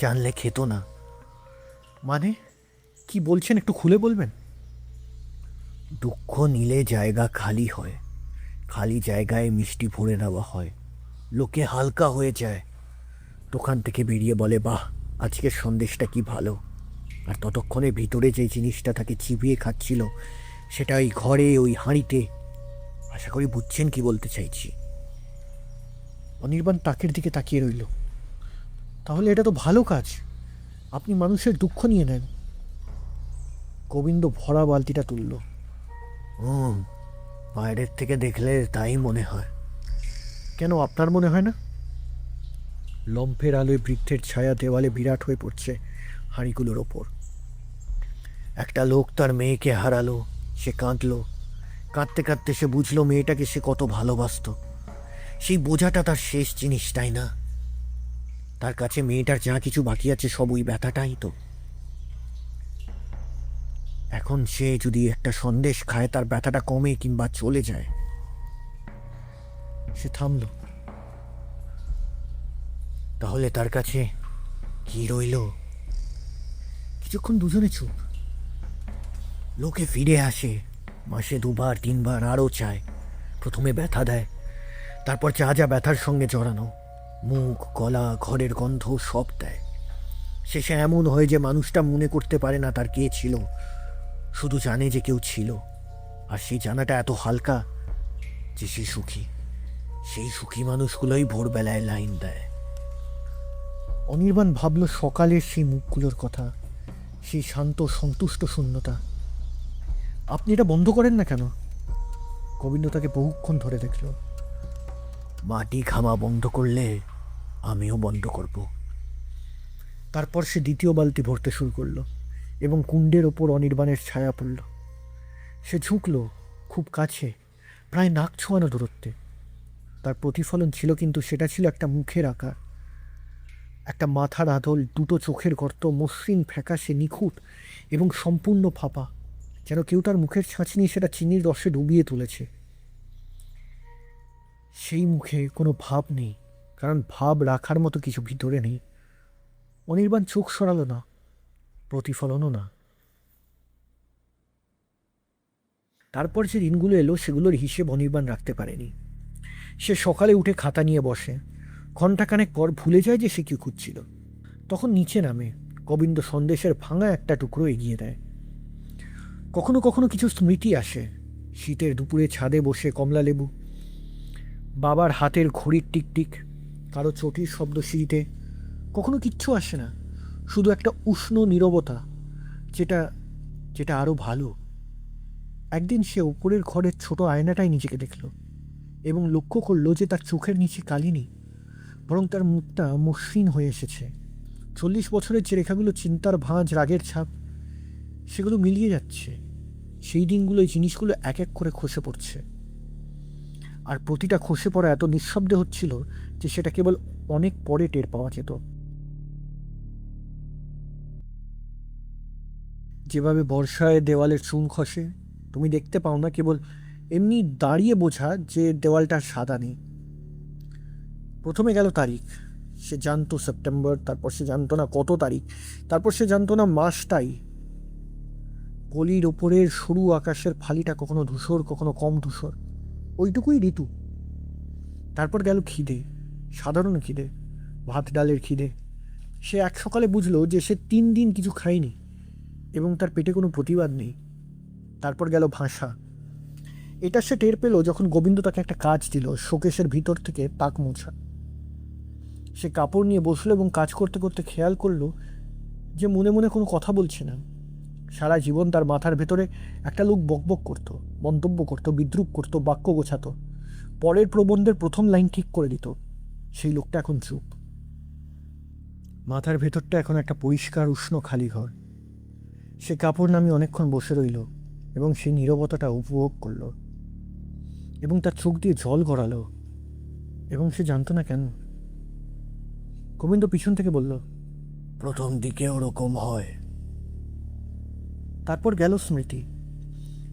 জানলে খেত না। মানে কি বলছেন, একটু খুলে বলবেন? দুঃখ নিলে জায়গা খালি হয়, খালি জায়গায় মিষ্টি ভরে নেওয়া হয়, লোকে হালকা হয়ে যায়। দোকান থেকে বেরিয়ে বলে, বাহ, আজকের সন্দেশটা কি ভালো। আর ততক্ষণে ভিতরে যে জিনিসটা তাকে চিবিয়ে খাচ্ছিল সেটা ওই ঘরে, ওই হাঁড়িতে। আশা করি বুঝছেন কি বলতে চাইছি। অনির্বাণ তাকের দিকে তাকিয়ে রইল। তাহলে এটা তো ভালো কাজ, আপনি মানুষের দুঃখ নিয়ে নেন। গোবিন্দ ভরা বালতিটা তুলল। বাইরের থেকে দেখলে তাই মনে হয়। কেন আপনার মনে হয় না? লম্ফের আলোয় বৃদ্ধের ছায়া দেওয়ালে বিরাট হয়ে পড়ছে হাঁড়িগুলোর ওপর। একটা লোক তার মেয়েকে হারালো, সে কাঁদলো। কাঁদতে কাঁদতে সে বুঝলো মেয়েটাকে সে কত ভালোবাসতো। সেই বোঝাটা তার শেষ জিনিস, তাই না? তার কাছে মেয়েটার যা কিছু বাকি আছে সব ওই ব্যথাটাই তো। এখন সে যদি একটা সন্দেশ খায় তার ব্যথাটা কমে কিংবা চলে যায়। সে থামল। তাহলে তার কাছে কি রইল? কিছুক্ষণ দুজনে চুপ। লোকে ফিরে আসে, মাসে 2বার 3বার, আরও চায়। প্রথমে ব্যথা দেয়, তারপর যা যা ব্যথার সঙ্গে জড়ানো, মুখ, গলা, ঘরের গন্ধ সব দেয়। শেষে এমন হয় যে মানুষটা মনে করতে পারে না তার কে ছিল, শুধু জানে যে কেউ ছিল। আর সেই জানাটা এত হালকা যে সে সুখী। সেই সুখী মানুষগুলোই ভোরবেলায় লাইন দেয়। অনির্বাণ ভাবল সকালের সেই মুখগুলোর কথা, সেই শান্ত সন্তুষ্ট শূন্যতা। আপনি এটা বন্ধ করেন না কেন? গোবিন্দ তাকে বহুক্ষণ ধরে দেখল। মাটি খামা বন্ধ করলে আমিও বন্ধ করব। তারপর সে দ্বিতীয় বালতি ভরতে শুরু করলো এবং কুণ্ডের ওপর অনির্বাণের ছায়া পড়ল। সে ঝুঁকল খুব কাছে, প্রায় নাক ছোঁয়ানো দূরত্বে। তার প্রতিফলন ছিল, কিন্তু সেটা ছিল একটা মুখের আকার, একটা মাথার আদল, দুটো চোখের গর্ত, মসৃণ ফ্যাকাশে, নিখুঁত এবং সম্পূর্ণ ফাঁপা, যেন কেউ তার মুখের ছাঁচ নিয়ে সেটা চিনির রসে ডুবিয়ে তুলেছে। সেই মুখে কোনো ভাব নেই, কারণ ভাব রাখার মতো কিছু ভিতরে নেই। অনির্বাণ চোখ সরালো না, প্রতিফলনও না। তারপর যে দিনগুলো এলো সেগুলোর হিসেব অনির্বাণ রাখতে পারেনি। সে সকালে উঠে খাতা নিয়ে বসে, ঘণ্টাখানেক পর ভুলে যায় যে সে কি খুঁজছিল। তখন নিচে নামে, গোবিন্দ সন্দেশের ভাঙা একটা টুকরো এগিয়ে দেয়। কখনো কখনো কিছু স্মৃতি আসে, শীতের দুপুরে ছাদে বসে কমলা লেবু, বাবার হাতের ঘড়ির টিকটিক, কারো চটির শব্দ সিঁড়িতে। কখনো কিচ্ছু আসে না, শুধু একটা উষ্ণ নীরবতা, যেটা যেটা আরও ভালো। একদিন সে উপরের ঘরের ছোট আয়নাটায় নিজেকে দেখল এবং লক্ষ্য করলো যে তার চোখের নিচে কালি নেই, বরং তার মুখটা মসৃণ হয়ে এসেছে। 40 বছরের যে রেখাগুলো চিন্তার ভাঁজ, রাগের ছাপ, সেগুলো মিলিয়ে যাচ্ছে। সেই দিনগুলো এই জিনিসগুলো এক এক করে খসে পড়ছে, আর প্রতিটা খসে পড়া এত নিঃশব্দে হচ্ছিল যে সেটা কেবল অনেক পরে টের পাওয়া যেত। যেভাবে বর্ষায় দেওয়ালের চুন খসে, তুমি দেখতে পাও না, কেবল এমনি দাঁড়িয়ে বোঝা যে দেওয়ালটা সাদা নেই। প্রথমে গেল তারিখ, সে জানতো সেপ্টেম্বর, তারপর সে জানতো না কত তারিখ, তারপর সে জানতো না মাসটাই। গলির ওপরের সরু আকাশের ফালিটা কখনো ধূসর, কখনো কম ধূসর, ওইটুকুই ঋতু। তারপর গেল খিদে, সাধারণ খিদে, ভাত ডালের খিদে। সে এক সকালে বুঝলো যে সে 3 দিন কিছু খায়নি এবং তার পেটে কোনো প্রতিবাদ নেই। তারপর গেল ভাষা। এটা সে টের পেল যখন গোবিন্দ তাকে একটা কাজ দিল, শোকেশের ভিতর থেকে তাক মোছা। সে কাপড় নিয়ে বসলো এবং কাজ করতে করতে খেয়াল করলো যে মনে মনে কোনো কথা বলছে না। সারা জীবন তার মাথার ভেতরে একটা লোক বকবক করতো, মন্তব্য করতো, বিদ্রূপ করতো, বাক্য গোছাতো, পরের প্রবন্ধের প্রথম লাইন ঠিক করে দিত। সেই লোকটা এখন চুপ। মাথার ভেতরটা এখন একটা পরিষ্কার উষ্ণ খালি ঘর। সে কাপড় নামিয়ে অনেকক্ষণ বসে রইল এবং সেই নীরবতাটা উপভোগ করল, এবং তার চোখ দিয়ে জল গড়ালো, এবং সে জানতো না কেন। গোবিন্দ পিছন থেকে বলল, প্রথম দিকে ওরকম হয়। তারপর গেল স্মৃতি।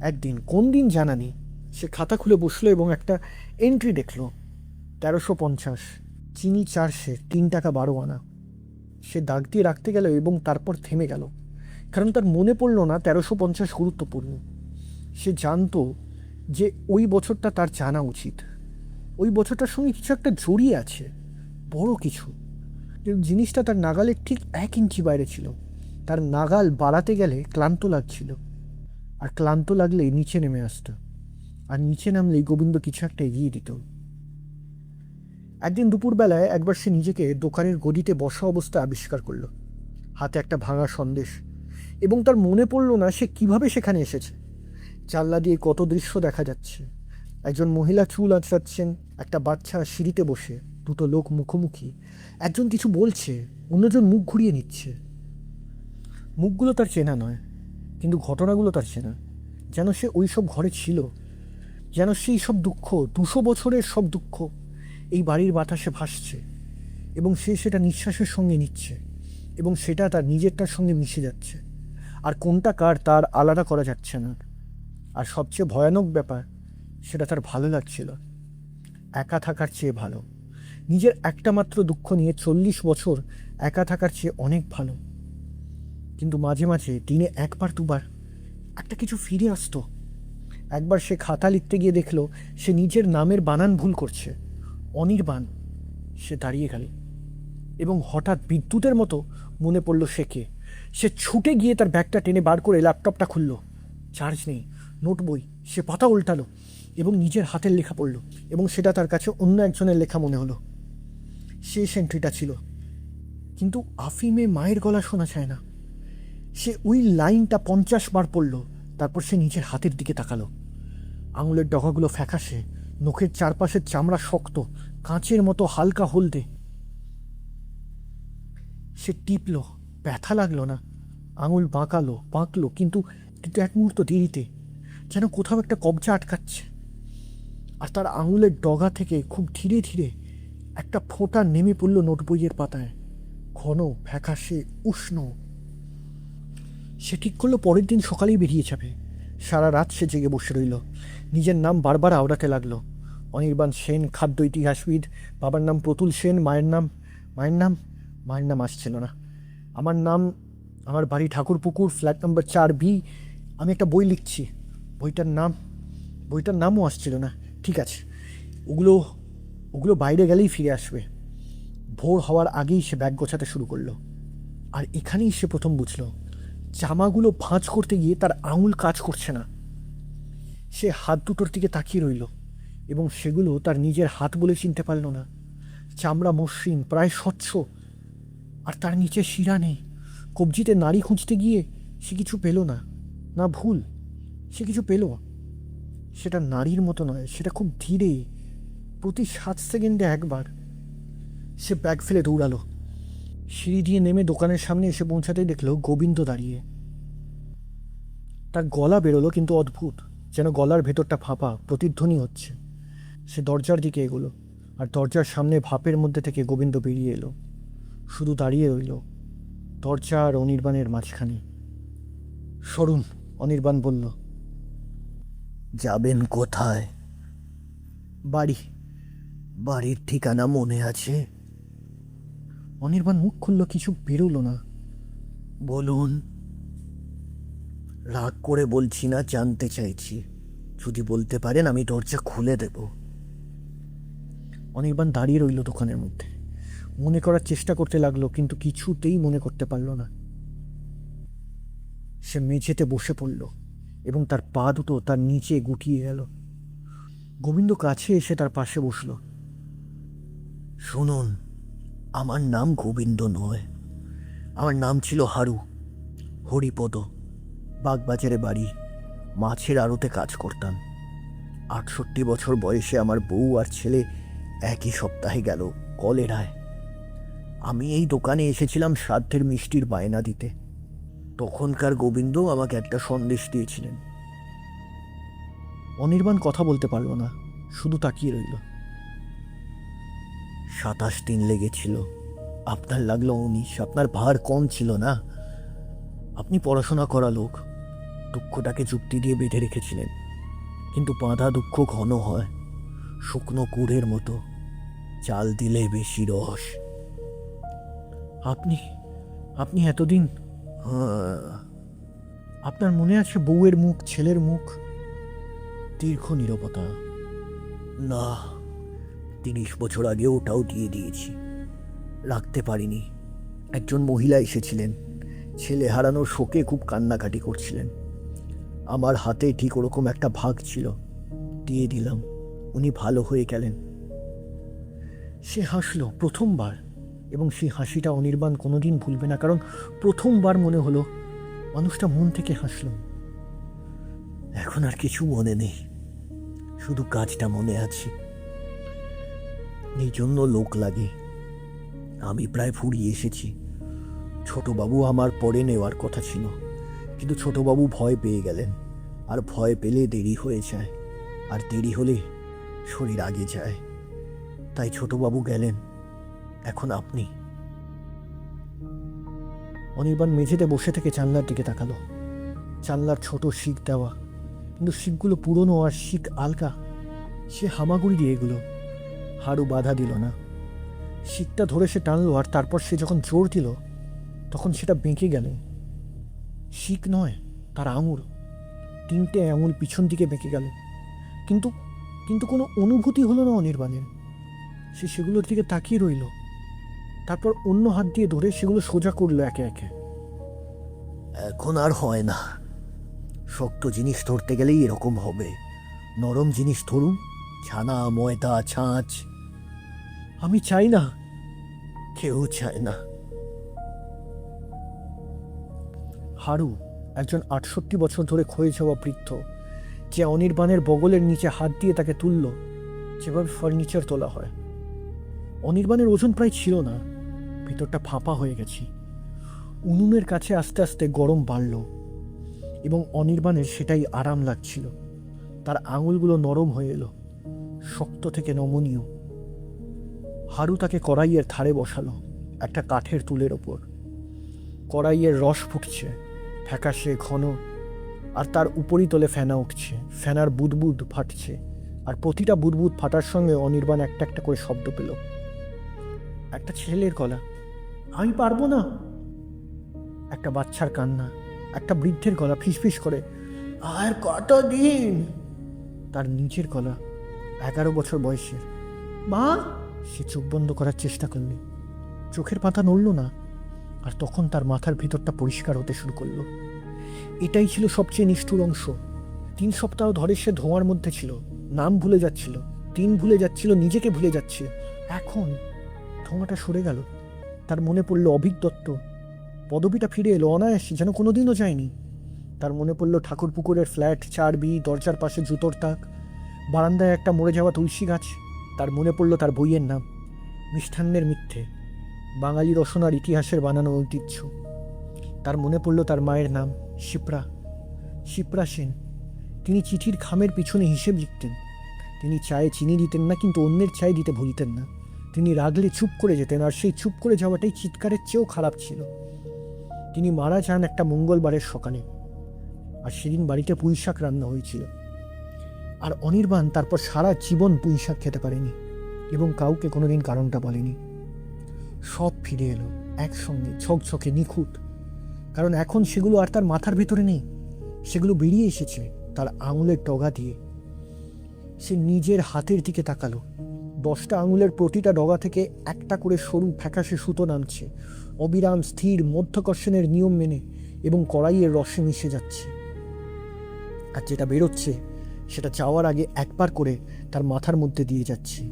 একদিন, কোন দিন জানা নেই, সে খাতা খুলে বসলো এবং একটা এন্ট্রি দেখল, 1350, চিনি 4 সের, 3 টাকা 12 আনা। সে দাগ দিয়ে রাখতে গেল এবং তারপর থেমে গেল, কারণ তার মনে পড়ল না 1350 গুরুত্বপূর্ণ। সে জানতো যে ওই বছরটা তার জানা উচিত। ওই বছরটার সঙ্গে কিছু একটা জড়িয়ে আছে, বড় কিছু, কিন্তু জিনিসটা তার নাগালের ঠিক 1 ইঞ্চি বাইরে ছিল। তার নাগাল বাড়াতে গেলে ক্লান্ত লাগছিল। আর ক্লান্ত লাগলেই নিচে নেমে আসতো, আর নিচে নামলেই গোবিন্দ কিছু একটা এগিয়ে দিত। একদিন দুপুরবেলায় একবার সে নিজেকে দোকানের গদিতে বসা অবস্থায় আবিষ্কার করলো, হাতে একটা ভাঙা সন্দেশ, এবং তার মনে পড়ল না সে কিভাবে সেখানে এসেছে। জানলা দিয়ে কত দৃশ্য দেখা যাচ্ছে, একজন মহিলা চুল আঁচড়াচ্ছেন, একটা বাচ্চা সিঁড়িতে বসে, দুটো লোক মুখোমুখি, একজন কিছু বলছে, অন্যজন মুখ ঘুরিয়ে নিচ্ছে। মুখগুলো তার চেনা নয়, কিন্তু ঘটনাগুলো তার চেনা, যেন সে ওই সব ঘরে ছিল, যেন সেই সব দুঃখ, 200 বছরের সব দুঃখ এই বাড়ির বাতাসে ভাসছে, এবং সে সেটা নিঃশ্বাসের সঙ্গে নিচ্ছে, এবং সেটা তার নিজেরটার সঙ্গে মিশে যাচ্ছে, আর কোনটা কার তার আলাদা করা যাচ্ছে না। আর সবচেয়ে ভয়ানক ব্যাপার, সেটা তার ভালো লাগছিল, একা থাকার চেয়ে ভালো। নিজের একটা মাত্র দুঃখ নিয়ে 40 বছর একা থাকার চেয়ে অনেক ভালো। কিন্তু মাঝে মাঝে দিনে একবার দুবার একটা কিছু ফিরে আসতো। একবার সে খাতা লিখতে গিয়ে দেখলো সে নিজের নামের বানান ভুল করছে, অনির্বাণ। সে দাঁড়িয়ে গেল, এবং হঠাৎ বিদ্যুতের মতো মনে পড়ল সে কে। সে ছুটে গিয়ে তার ব্যাগটা টেনে বার করে ল্যাপটপটা খুলল, চার্জ নেই, নোট বই। সে পাতা উল্টালো এবং নিজের হাতের লেখা পড়ল, এবং সেটা তার কাছে অন্য একজনের লেখা মনে হলো। শেষ এন্ট্রিটা ছিল, কিন্তু আফিমে মায়ের গলা শোনা যায় না। সে ওই লাইনটা 50 বার পড়ল, তারপর সে নিজের হাতের দিকে তাকালো। আঙুলের ডগাগুলো ফ্যাকাশে, নখের চারপাশের চামড়া শক্ত, কাঁচের মতো হালকা হলদে। সে টিপল, ব্যথা লাগলো না, আঙুল বাঁকলো, কিন্তু কিন্তু এক মুহূর্ত দেরিতে, যেন কোথাও একটা কবজা আটকাচ্ছে। আর তার আঙুলের ডগা থেকে খুব ধীরে ধীরে একটা ফোঁটা নেমে পড়ল নোট বইয়ের পাতায়, ঘন, ফ্যাকাশে, উষ্ণ। সে ঠিক করলো পরের দিন সকালেই বেরিয়ে যাবে। সারা রাত সে জেগে বসে রইল, নিজের নাম বারবার আওড়াতে লাগলো। অনির্বাণ সেন, খাদ্য ইতিহাসবিদ। বাবার নাম প্রতুল সেন। মায়ের নাম আসছিল না। আমার নাম, আমার বাড়ি ঠাকুরপুকুর, ফ্ল্যাট নম্বর 4B। আমি একটা বই লিখছি, বইটার নামও আসছিল না। ঠিক আছে, ওগুলো বাইরে গেলেই ফিরে আসবে। ভোর হওয়ার আগেই সে ব্যাগ গোছাতে শুরু করলো। আর এখানেই সে প্রথম বুঝলো, জামাগুলো ভাঁজ করতে গিয়ে তার আঙুল কাজ করছে না। সে হাত দুটোর দিকে তাকিয়ে রইল, এবং সেগুলো তার নিজের হাত বলে চিনতে পারল না। চামড়া মসৃণ, প্রায় স্বচ্ছ, আর তার নিচে শিরা নেই। কবজিতে নাড়ি খুঁজতে গিয়ে সে কিছু পেল না। না, ভুল, সে কিছু পেল। সেটা নাড়ির মতো নয়, সেটা খুব ধীরে, প্রতি 7 সেকেন্ডে একবার। সে ব্যাগ ফেলে দৌড়ালো। সিঁড়ি দিয়ে নেমে দোকানের সামনে এসে পৌঁছাতেই দেখলো গোবিন্দ দাঁড়িয়ে। তার গলা বেরোলো, কিন্তু অদ্ভুত, যেন গলার ভেতরটা ফাঁপা, প্রতিধ্বনি হচ্ছে। সে দরজার দিকে এগোলো, আর দরজার সামনে ভাপের মধ্যে থেকে গোবিন্দ বেরিয়ে এলো, শুধু দাঁড়িয়ে রইল, দরজা আর অনির্বাণের মাঝখানে। সরুন, অনির্বাণ বলল। যাবেন কোথায়? বাড়ির ঠিকানা মনে আছে? অনির্বাণ মুখ খুলল, কিছু বেরোলো না। বলুন। রাগ করে বলছি না, জানতে চাইছি। যদি বলতে পারেন আমি দরজা খুলে দেব। অনির্বাণ দাঁড়িয়ে রইল দোকানের মধ্যে, মনে করার চেষ্টা করতে লাগলো, কিন্তু কিছুতেই মনে করতে পারল না। সে মেঝেতে বসে পড়ল, এবং তার পা দুটো তার নিচে গুটিয়ে গেল। গোবিন্দ কাছে এসে তার পাশে বসল। শুনুন, আমার নাম গোবিন্দ নয়, আমার নাম ছিল হরিপদ। বাগবাজারে বাড়ি, মাছের আড়তে কাজ করতাম। 68 বছর বয়সে আমার বউ আর ছেলে একই সপ্তাহে গেল কলেরায়। আমি এই দোকানে এসেছিলাম শ্রাদ্ধের মিষ্টির বায়না দিতে। তখনকার গোবিন্দ আমাকে একটা সন্দেশ দিয়েছিলেন। অনির্বাণ কথা বলতে পারল না, শুধু তাকিয়ে রইল। 27 দিন লেগেছিল। আপনার লাগলো 19। আপনার ভার কম ছিল না। আপনি পড়াশোনা করা লোক, দুঃখটাকে যুক্তি দিয়ে বেঁধে রেখেছিলেন। কিন্তু বাঁধা দুঃখ ঘন হয়, শুকনো গুড়ের মতো, চাল দিলে বেশি রস। আপনি এতদিন, আপনার মনে আছে বউয়ের মুখ, ছেলের মুখ? দীর্ঘ নীরবতা। না, 30 বছর আগে ওটাও দিয়ে দিয়েছি, রাখতে পারিনি। একজন মহিলা এসেছিলেন, ছেলে হারানোর শোকে খুব কান্নাকাটি করছিলেন। আমার হাতে ঠিক ওরকম একটা ভাগ ছিল, দিয়ে দিলাম, উনি ভালো হয়ে গেলেন। সে হাসলো প্রথমবার, এবং সেই হাসিটা অনির্বাণ কোনোদিন ভুলবে না, কারণ প্রথমবার মনে হলো মানুষটা মন থেকে হাসল। এখন আর কিছু মনে নেই, শুধু কাজটা মনে আছে। এই জন্য লোক লাগে। আমি প্রায় ফুরিয়ে এসেছি। ছোটবাবু আমার পরে নেওয়ার কথা ছিল, কিন্তু ছোটবাবু ভয় পেয়ে গেলেন, আর ভয় পেলে দেরি হয়ে যায়, আর দেরি হলে শরীর আগে যায়। তাই ছোটবাবু গেলেন, এখন আপনি। অনির্বাণ মেঝেতে বসে থেকে জানলার দিকে তাকালো। জানলার ছোট শিক দেওয়া, কিন্তু শিকগুলো পুরনো আর শিক আলগা। সে হামাগুড়ি দিয়ে এগুলো। হারু বাধা দিল না। শিকটা ধরে সে টানলো, আর তারপর সে যখন জোর দিল তখন সেটা বেঁকে গেল। শিক নয়, তার আঙুল, 3টে আঙুল পিছন দিকে বেঁকে গেল। কিন্তু কিন্তু কোনো অনুভূতি হলো না অনির্বাণের। সে সেগুলোর দিকে তাকিয়ে রইল, তারপর অন্য হাত দিয়ে ধরে সেগুলো সোজা করলো একে একে। এখন আর হয় না। শক্ত জিনিস ধরতে গেলেই এরকম হবে। নরম জিনিস ধরুন, ছানা, ময়দা, ছাঁচ। আমি চাই না। কেউ চায় না। হারু একজন 68 বছর ধরে ক্ষয়ে যাওয়া বৃদ্ধ, যে অনির্বাণের বগলের নিচে হাত দিয়ে তাকে তুলল, যেভাবে ফার্নিচার তোলা হয়। অনির্বাণের ওজন প্রায় ছিল না, ভিতরটা ফাঁপা হয়ে গেছে। উনুনের কাছে আস্তে আস্তে গরম বাড়ল, এবং অনির্বাণের সেটাই আরাম লাগছিল। তার আঙুলগুলো নরম হয়ে এলো, শক্ত থেকে নমনীয়। হারু তাকে কড়াইয়ের ধারে বসালো, একটা কাঠের তুলের ওপর। কড়াইয়ের রস ফুটছে, ফ্যাকাশে ঘন, আর তার উপরই তলে ফেনা উঠছে। ফেনার বুদবুদ ফাটছে, আর প্রতিটা বুদবুদ ফাটার সঙ্গে অনির্বাণ একটা একটা করে শব্দ পেল। একটা ছেলের গলা, আমি পারবো না। একটা বাচ্চার কান্না, একটা বৃদ্ধের গলা ফিসফিস করে, আর কতদিন। তার নিজের গলা, 11 বছর বয়সের। মা। সে চোখ বন্ধ করার চেষ্টা করলে, চোখের পাতা নড়ল না। আর তখন তার মাথার ভিতরটা পরিষ্কার হতে শুরু করলো। এটাই ছিল সবচেয়ে নিষ্ঠুর অংশ। 3 সপ্তাহ ধরে সে ধোঁয়ার মধ্যে ছিল, নাম ভুলে যাচ্ছিল, দিন ভুলে যাচ্ছিল, নিজেকে ভুলে যাচ্ছে। এখন ধোঁয়াটা সরে গেল। তার মনে পড়ল অভিক দত্ত। পদবিটা ফিরে এলো অনায়াসে, যেন কোনোদিনও যায়নি। তার মনে পড়ল ঠাকুর পুকুরের ফ্ল্যাট, 4B, দরজার পাশে জুতোর তাক, বারান্দায় একটা মরে যাওয়া তুলসী গাছ। তার মনে পড়ল তার বইয়ের নাম, মিষ্টান্নের মিথ্যে, বাঙালি রসনার ইতিহাসের বানানো ঐতিহ্য। তার মনে পড়ল তার মায়ের নাম, শিপ্রা, শিপ্রা সেন। তিনি চিঠির খামের পিছনে হিসেব লিখতেন। তিনি চায়ে চিনি দিতেন না, কিন্তু অন্যের চায়ে দিতে ভুলতেন না। তিনি রাগলে চুপ করে যেতেন, আর সেই চুপ করে যাওয়াটাই চিৎকারের চেয়েও খারাপ ছিল। তিনি মারা যান একটা মঙ্গলবারের সকালে, আর সেদিন বাড়িতে পুঁইশাক রান্না হয়েছিল। আর অনির্বাণ তারপর সারা জীবন পুঁইশাক খেতে পারেনি, এবং কাউকে কোনোদিন কারণটা বলেনি। সব ফিরে এলো একসঙ্গে, ঝকঝকে, নিখুঁত। কারণ এখন সেগুলো আর তার মাথার ভেতরে নেই, সেগুলো বেরিয়ে এসেছে তার আঙুলের ডগা দিয়ে। সে নিজের হাতের দিকে তাকালো। 10টা আঙুলের প্রতিটা ডগা থেকে একটা করে সরু ফ্যাকাশে সুতো নামছে, অবিরাম স্থির মধ্যকর্ষণের নিয়ম মেনে, এবং কড়াইয়ের রসে মিশে যাচ্ছে। আর যেটা বেরোচ্ছে সেটা যাওয়ার আগে একবার করে তার মাথার মধ্যে দিয়ে যাচ্ছে,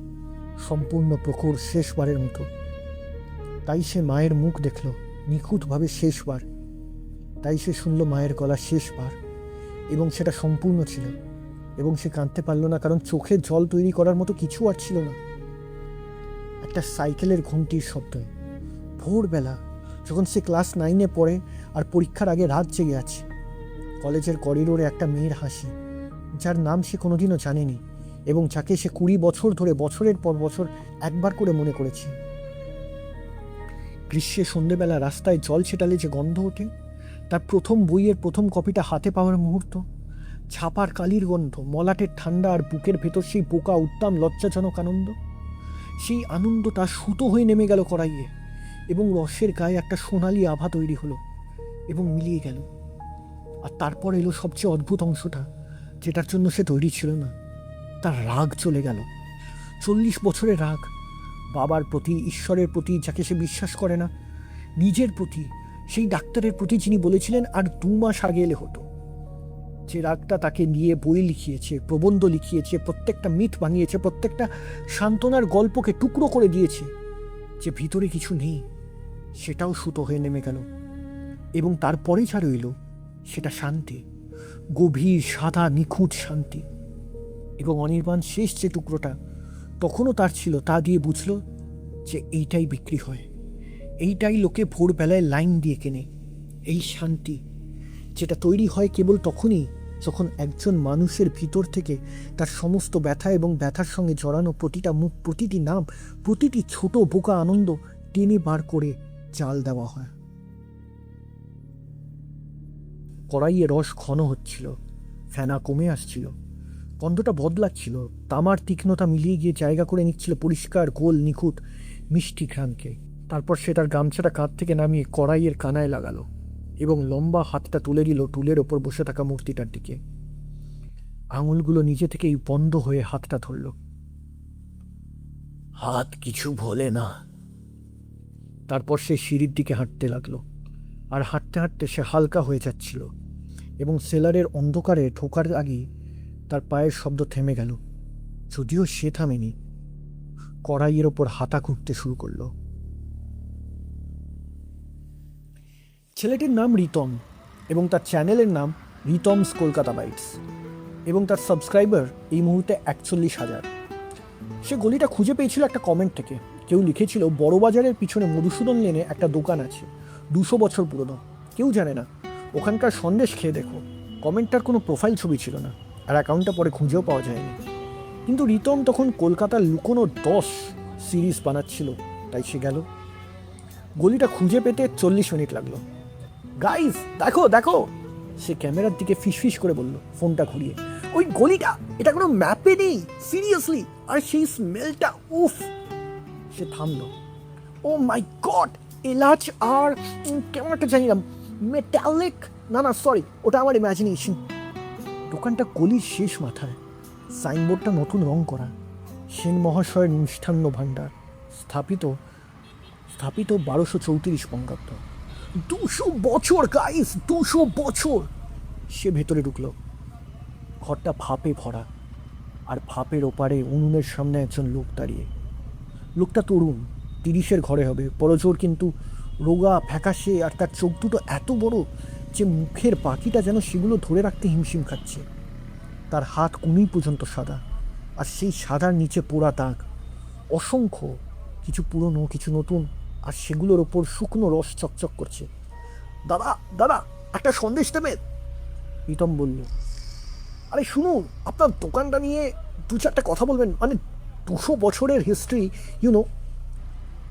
সম্পূর্ণ প্রখর, শেষবারের মতো। তাই সে মায়ের মুখ দেখল নিখুঁতভাবে শেষবার। তাই সে শুনল মায়ের গলা শেষবার, এবং সেটা সম্পূর্ণ ছিল। এবং সে কাঁদতে পারল না, কারণ চোখে জল তৈরি করার মতো কিছু আর ছিল না। একটা সাইকেলের ঘুমটির শব্দ, ভোরবেলা, যখন সে ক্লাস 9-এ পড়ে আর পরীক্ষার আগে রাত জেগে আছে। কলেজের করিডোরে একটা মেয়ের হাসি, যার নাম সে কোনোদিনও জানেনি, এবং যাকে সে 20 বছর ধরে বছরের পর বছর একবার করে মনে করেছে। গ্রীষ্মে সন্ধেবেলা রাস্তায় জল ছেটালে যে গন্ধ ওঠে, তার প্রথম বইয়ের প্রথম কপিটা হাতে পাওয়ার মুহূর্ত, ছাপার কালির গন্ধ, মলাটের ঠান্ডা, আর বুকের ভেতর সেই বোকা উত্তাম লজ্জাজনক আনন্দ। সেই আনন্দটা সুতো হয়ে নেমে গেল কড়াইয়ে, এবং রসের গায়ে একটা সোনালি আভা তৈরি হলো এবং মিলিয়ে গেল। আর তারপর এলো সবচেয়ে অদ্ভুত অংশটা, যেটার জন্য সে তৈরি ছিল না। তার রাগ চলে গেল। 40 বছরের রাগ, বাবার প্রতি, ঈশ্বরের প্রতি যাকে সে বিশ্বাস করে না, নিজের প্রতি, সেই ডাক্তারের প্রতি যিনি বলেছিলেন আর 2 মাস আগে এলে হতো। যে রাগটা তাকে নিয়ে বই লিখিয়েছে, প্রবন্ধ লিখিয়েছে, প্রত্যেকটা মিথ ভাঙিয়েছে, প্রত্যেকটা সান্ত্বনার গল্পকে টুকরো করে দিয়েছে, যে ভিতরে কিছু নেই, সেটাও সুতো হয়ে নেমে গেল। এবং তারপরে যা রইল সেটা শান্তি, গভীর সাদা নিখুঁত শান্তি। এবং অনির্বাণ শেষ যে টুকরোটা তখনও তার ছিল, তা দিয়ে বুঝল যে এইটাই বিক্রি হয়, এইটাই লোকে ভোরবেলায় লাইন দিয়ে কেনে। এই শান্তি যেটা তৈরি হয় কেবল তখনই যখন একজন মানুষের ভিতর থেকে তার সমস্ত ব্যথা এবং ব্যথার সঙ্গে জড়ানো প্রতিটা মুখ, প্রতিটি নাম, প্রতিটি ছোট বোকা আনন্দ টেনে বার করে জাল দেওয়া হয়। কড়াইয়ে রস ঘন হচ্ছিল, ফেনা কমে আসছিল, গন্ধটা বদলাচ্ছিল, তামার তীক্ষ্ণতা মিলিয়ে গিয়ে জায়গা করে নিচ্ছিল পরিষ্কার গোল নিখুঁত মিষ্টি ঘ্রাণকে। তারপর সে তার গামছাটা কাঁধ থেকে নামিয়ে কড়াইয়ের কানায় লাগালো এবং লম্বা হাতটা তুলে দিল টুলের ওপর বসে থাকা মূর্তিটার দিকে। আঙুলগুলো নিজে থেকেই বন্ধ হয়ে হাতটা ধরল। হাত কিছু ভোলে না। তারপর সে সিঁড়ির দিকে হাঁটতে লাগলো, আর হাঁটতে হাঁটতে সে হালকা হয়ে যাচ্ছিল এবং সেলারের অন্ধকারে ঢোকার আগেই তার পায়ের শব্দ থেমে গেল, যদিও সে থামেনি। কড়াইয়ের ওপর হাতা ঘুরতে শুরু করলো। ছেলেটির নাম রিতম এবং তার চ্যানেলের নাম রিতমস কলকাতা বাইটস, এবং তার সাবস্ক্রাইবার এই মুহূর্তে 41,000। সে গলিটা খুঁজে পেয়েছিল একটা কমেন্ট থেকে। কেউ লিখেছিল, বড়বাজারের পিছনে মধুসূদন লেনে একটা দোকান আছে, 200 বছর পুরনো, কেউ জানে না, ওখানকার সন্দেশ খেয়ে দেখো। কমেন্টটার কোনো প্রোফাইল ছবি ছিল না, আর অ্যাকাউন্টটা পরে খুঁজেও পাওয়া যায়নি। কিন্তু রিতম তখন কলকাতার লুকোনো 10 সিরিজ বানাচ্ছিল, তাই সে গেল। গলিটা খুঁজে পেতে 40 মিনিট লাগলো। গাইস দেখো দেখো, সে ক্যামেরার দিকে ফিসফিস করে বলল, ফোনটা ঘুরিয়ে। ওই গলিটা, এটা কোনো ম্যাপে নেই, সিরিয়াসলি। আর সেই স্মেলটা, উফ! সে থামলো। ও মাই গড, এলাচ আর কেমন একটা জানি না, মেটালিক, না সরি, ওটা আমার ইমাজিনেশন। দোকানটা গলির শেষ মাথায়, সাইনবোর্ডটা নতুন রং করা, সেন মহাশয়ের মিষ্টান্ন ভাণ্ডার, স্থাপিত 1234 বঙ্গাব্দ। 200 বছর গাইস, 200 বছর! সে ভেতরে ঢুকলো। ঘরটা ভাপে ভরা, আর ভাপের ওপারে উনুনের সামনে একজন লোক দাঁড়িয়ে। লোকটা তরুণ, 30-এর ঘরে হবে, পরজোর, কিন্তু রোগা ফ্যাকাশে, আর তার চোখ দুটো এত বড় যে মুখের বাকিটা যেন সেগুলো ধরে রাখতে হিমশিম খাচ্ছে। তার হাত কুনি পর্যন্ত সাদা, আর সেই সাদার নিচে পোড়া দাগ, অসংখ্য, কিছু পুরনো কিছু নতুন, আর সেগুলোর ওপর শুকনো রস চকচক করছে। দাদা দাদা, একটা সন্দেশ দেবেন? প্রীতম বলল। আরে শুনুন, আপনার দোকানটা নিয়ে 2-4টা কথা বলবেন, মানে 200 বছরের হিস্ট্রি, ইউনো।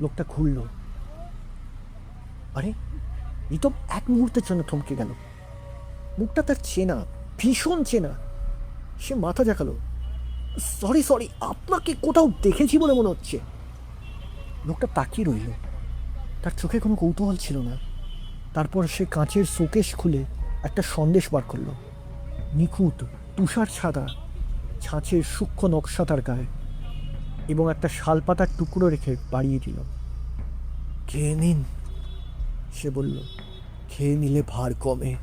লোকটা ঘুরল। আরে প্রীতম এক মুহূর্তের জন্য থমকে গেল। মুখটা তার চেনা, ভীষণ চেনা। সে মাথা ঝাঁকালো। সরি, আপনাকে কোথাও দেখেছি বলে মনে হচ্ছে। লোকটা তাকিয়ে রইল, তার চোখে কোনো কৌতূহল ছিল না। তারপর সে কাঁচের শোকেস খুলে একটা সন্দেশ বার করলো, নিখুঁত তুষার ছাদা, ছাঁচের সূক্ষ্ম নকশা তার গায়ে, এবং একটা শালপাতার টুকরো রেখে বাড়িয়ে দিল। খেয়ে নিন, সে বলল, খেয়ে নিলে ভার কমে।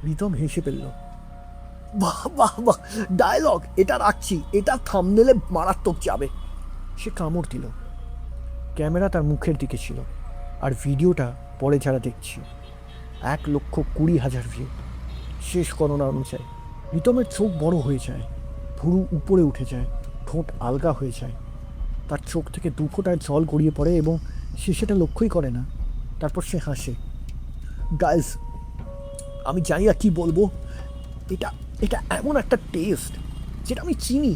প্রীতম হেসে ফেলল। বাহ বাহ বাহ, ডায়লগ, এটা রাখছি, এটা থাম্বনেলে মারাত্মক যাবে। সে কামড় দিল। ক্যামেরা তার মুখের দিকে ছিল, আর ভিডিওটা পরে যারা দেখছি 1,20,000 ভিউ। শেষ গণনা অনুযায়ী প্রীতমের চোখ বড় হয়ে যায়, ভুরু উপরে উঠে যায়, ঠোঁট আলগা হয়ে যায়, তার চোখ থেকে 2 ফোঁটা জল গড়িয়ে পড়ে, এবং সে সেটা লক্ষ্যই করে না। তারপর সে হাসে। গাইস, আমি জানি না কি বলবো, এটা এটা এমন একটা টেস্ট যেটা আমি চিনি,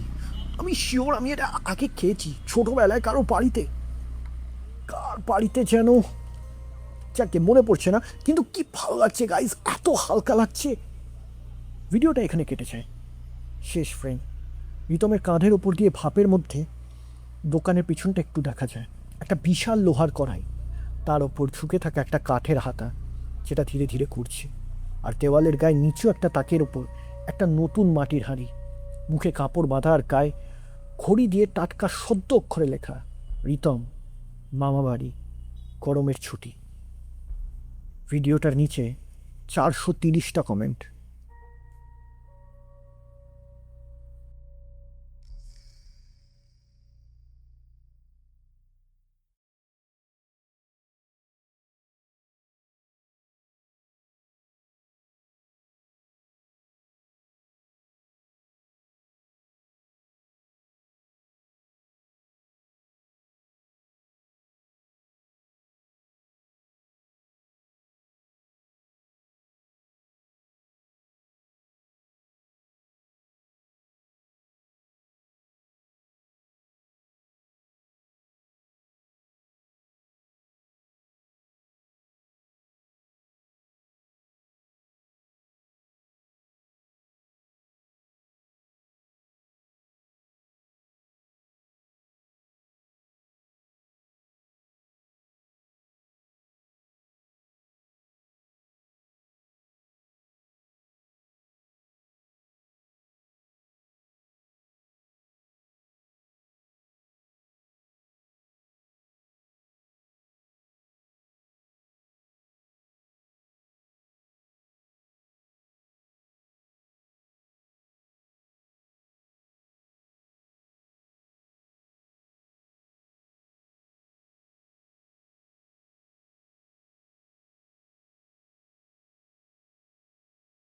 আমি শিওর আমি এটা আগে খেয়েছি ছোটোবেলায় কার বাড়িতে যেন, যাকে মনে পড়ছে না, কিন্তু কি ভালো লাগছে গাইস, এত হালকা লাগছে। ভিডিওটা এখানে কেটে যায়। শেষ ফ্রেম, প্রীতমের কাঁধের ওপর দিয়ে ভাপের মধ্যে দোকানের পিছনটা একটু দেখা যায়, একটা বিশাল লোহার কড়াই, তার ওপর ঝুঁকে থাকা একটা কাঠের হাতা, যেটা ধীরে ধীরে ঘুরছে, আর দেওয়ালের গায়ে নিচু একটা তাকের ওপর একটা নতুন মাটির হাঁড়ি, মুখে কাপড় বাঁধা, আর গায়ে খড়ি দিয়ে টাটকা সদ্য অক্ষরে লেখা, রিতম, মামাবাড়ি, গরমের ছুটি। ভিডিওটার নিচে 430টা কমেন্ট।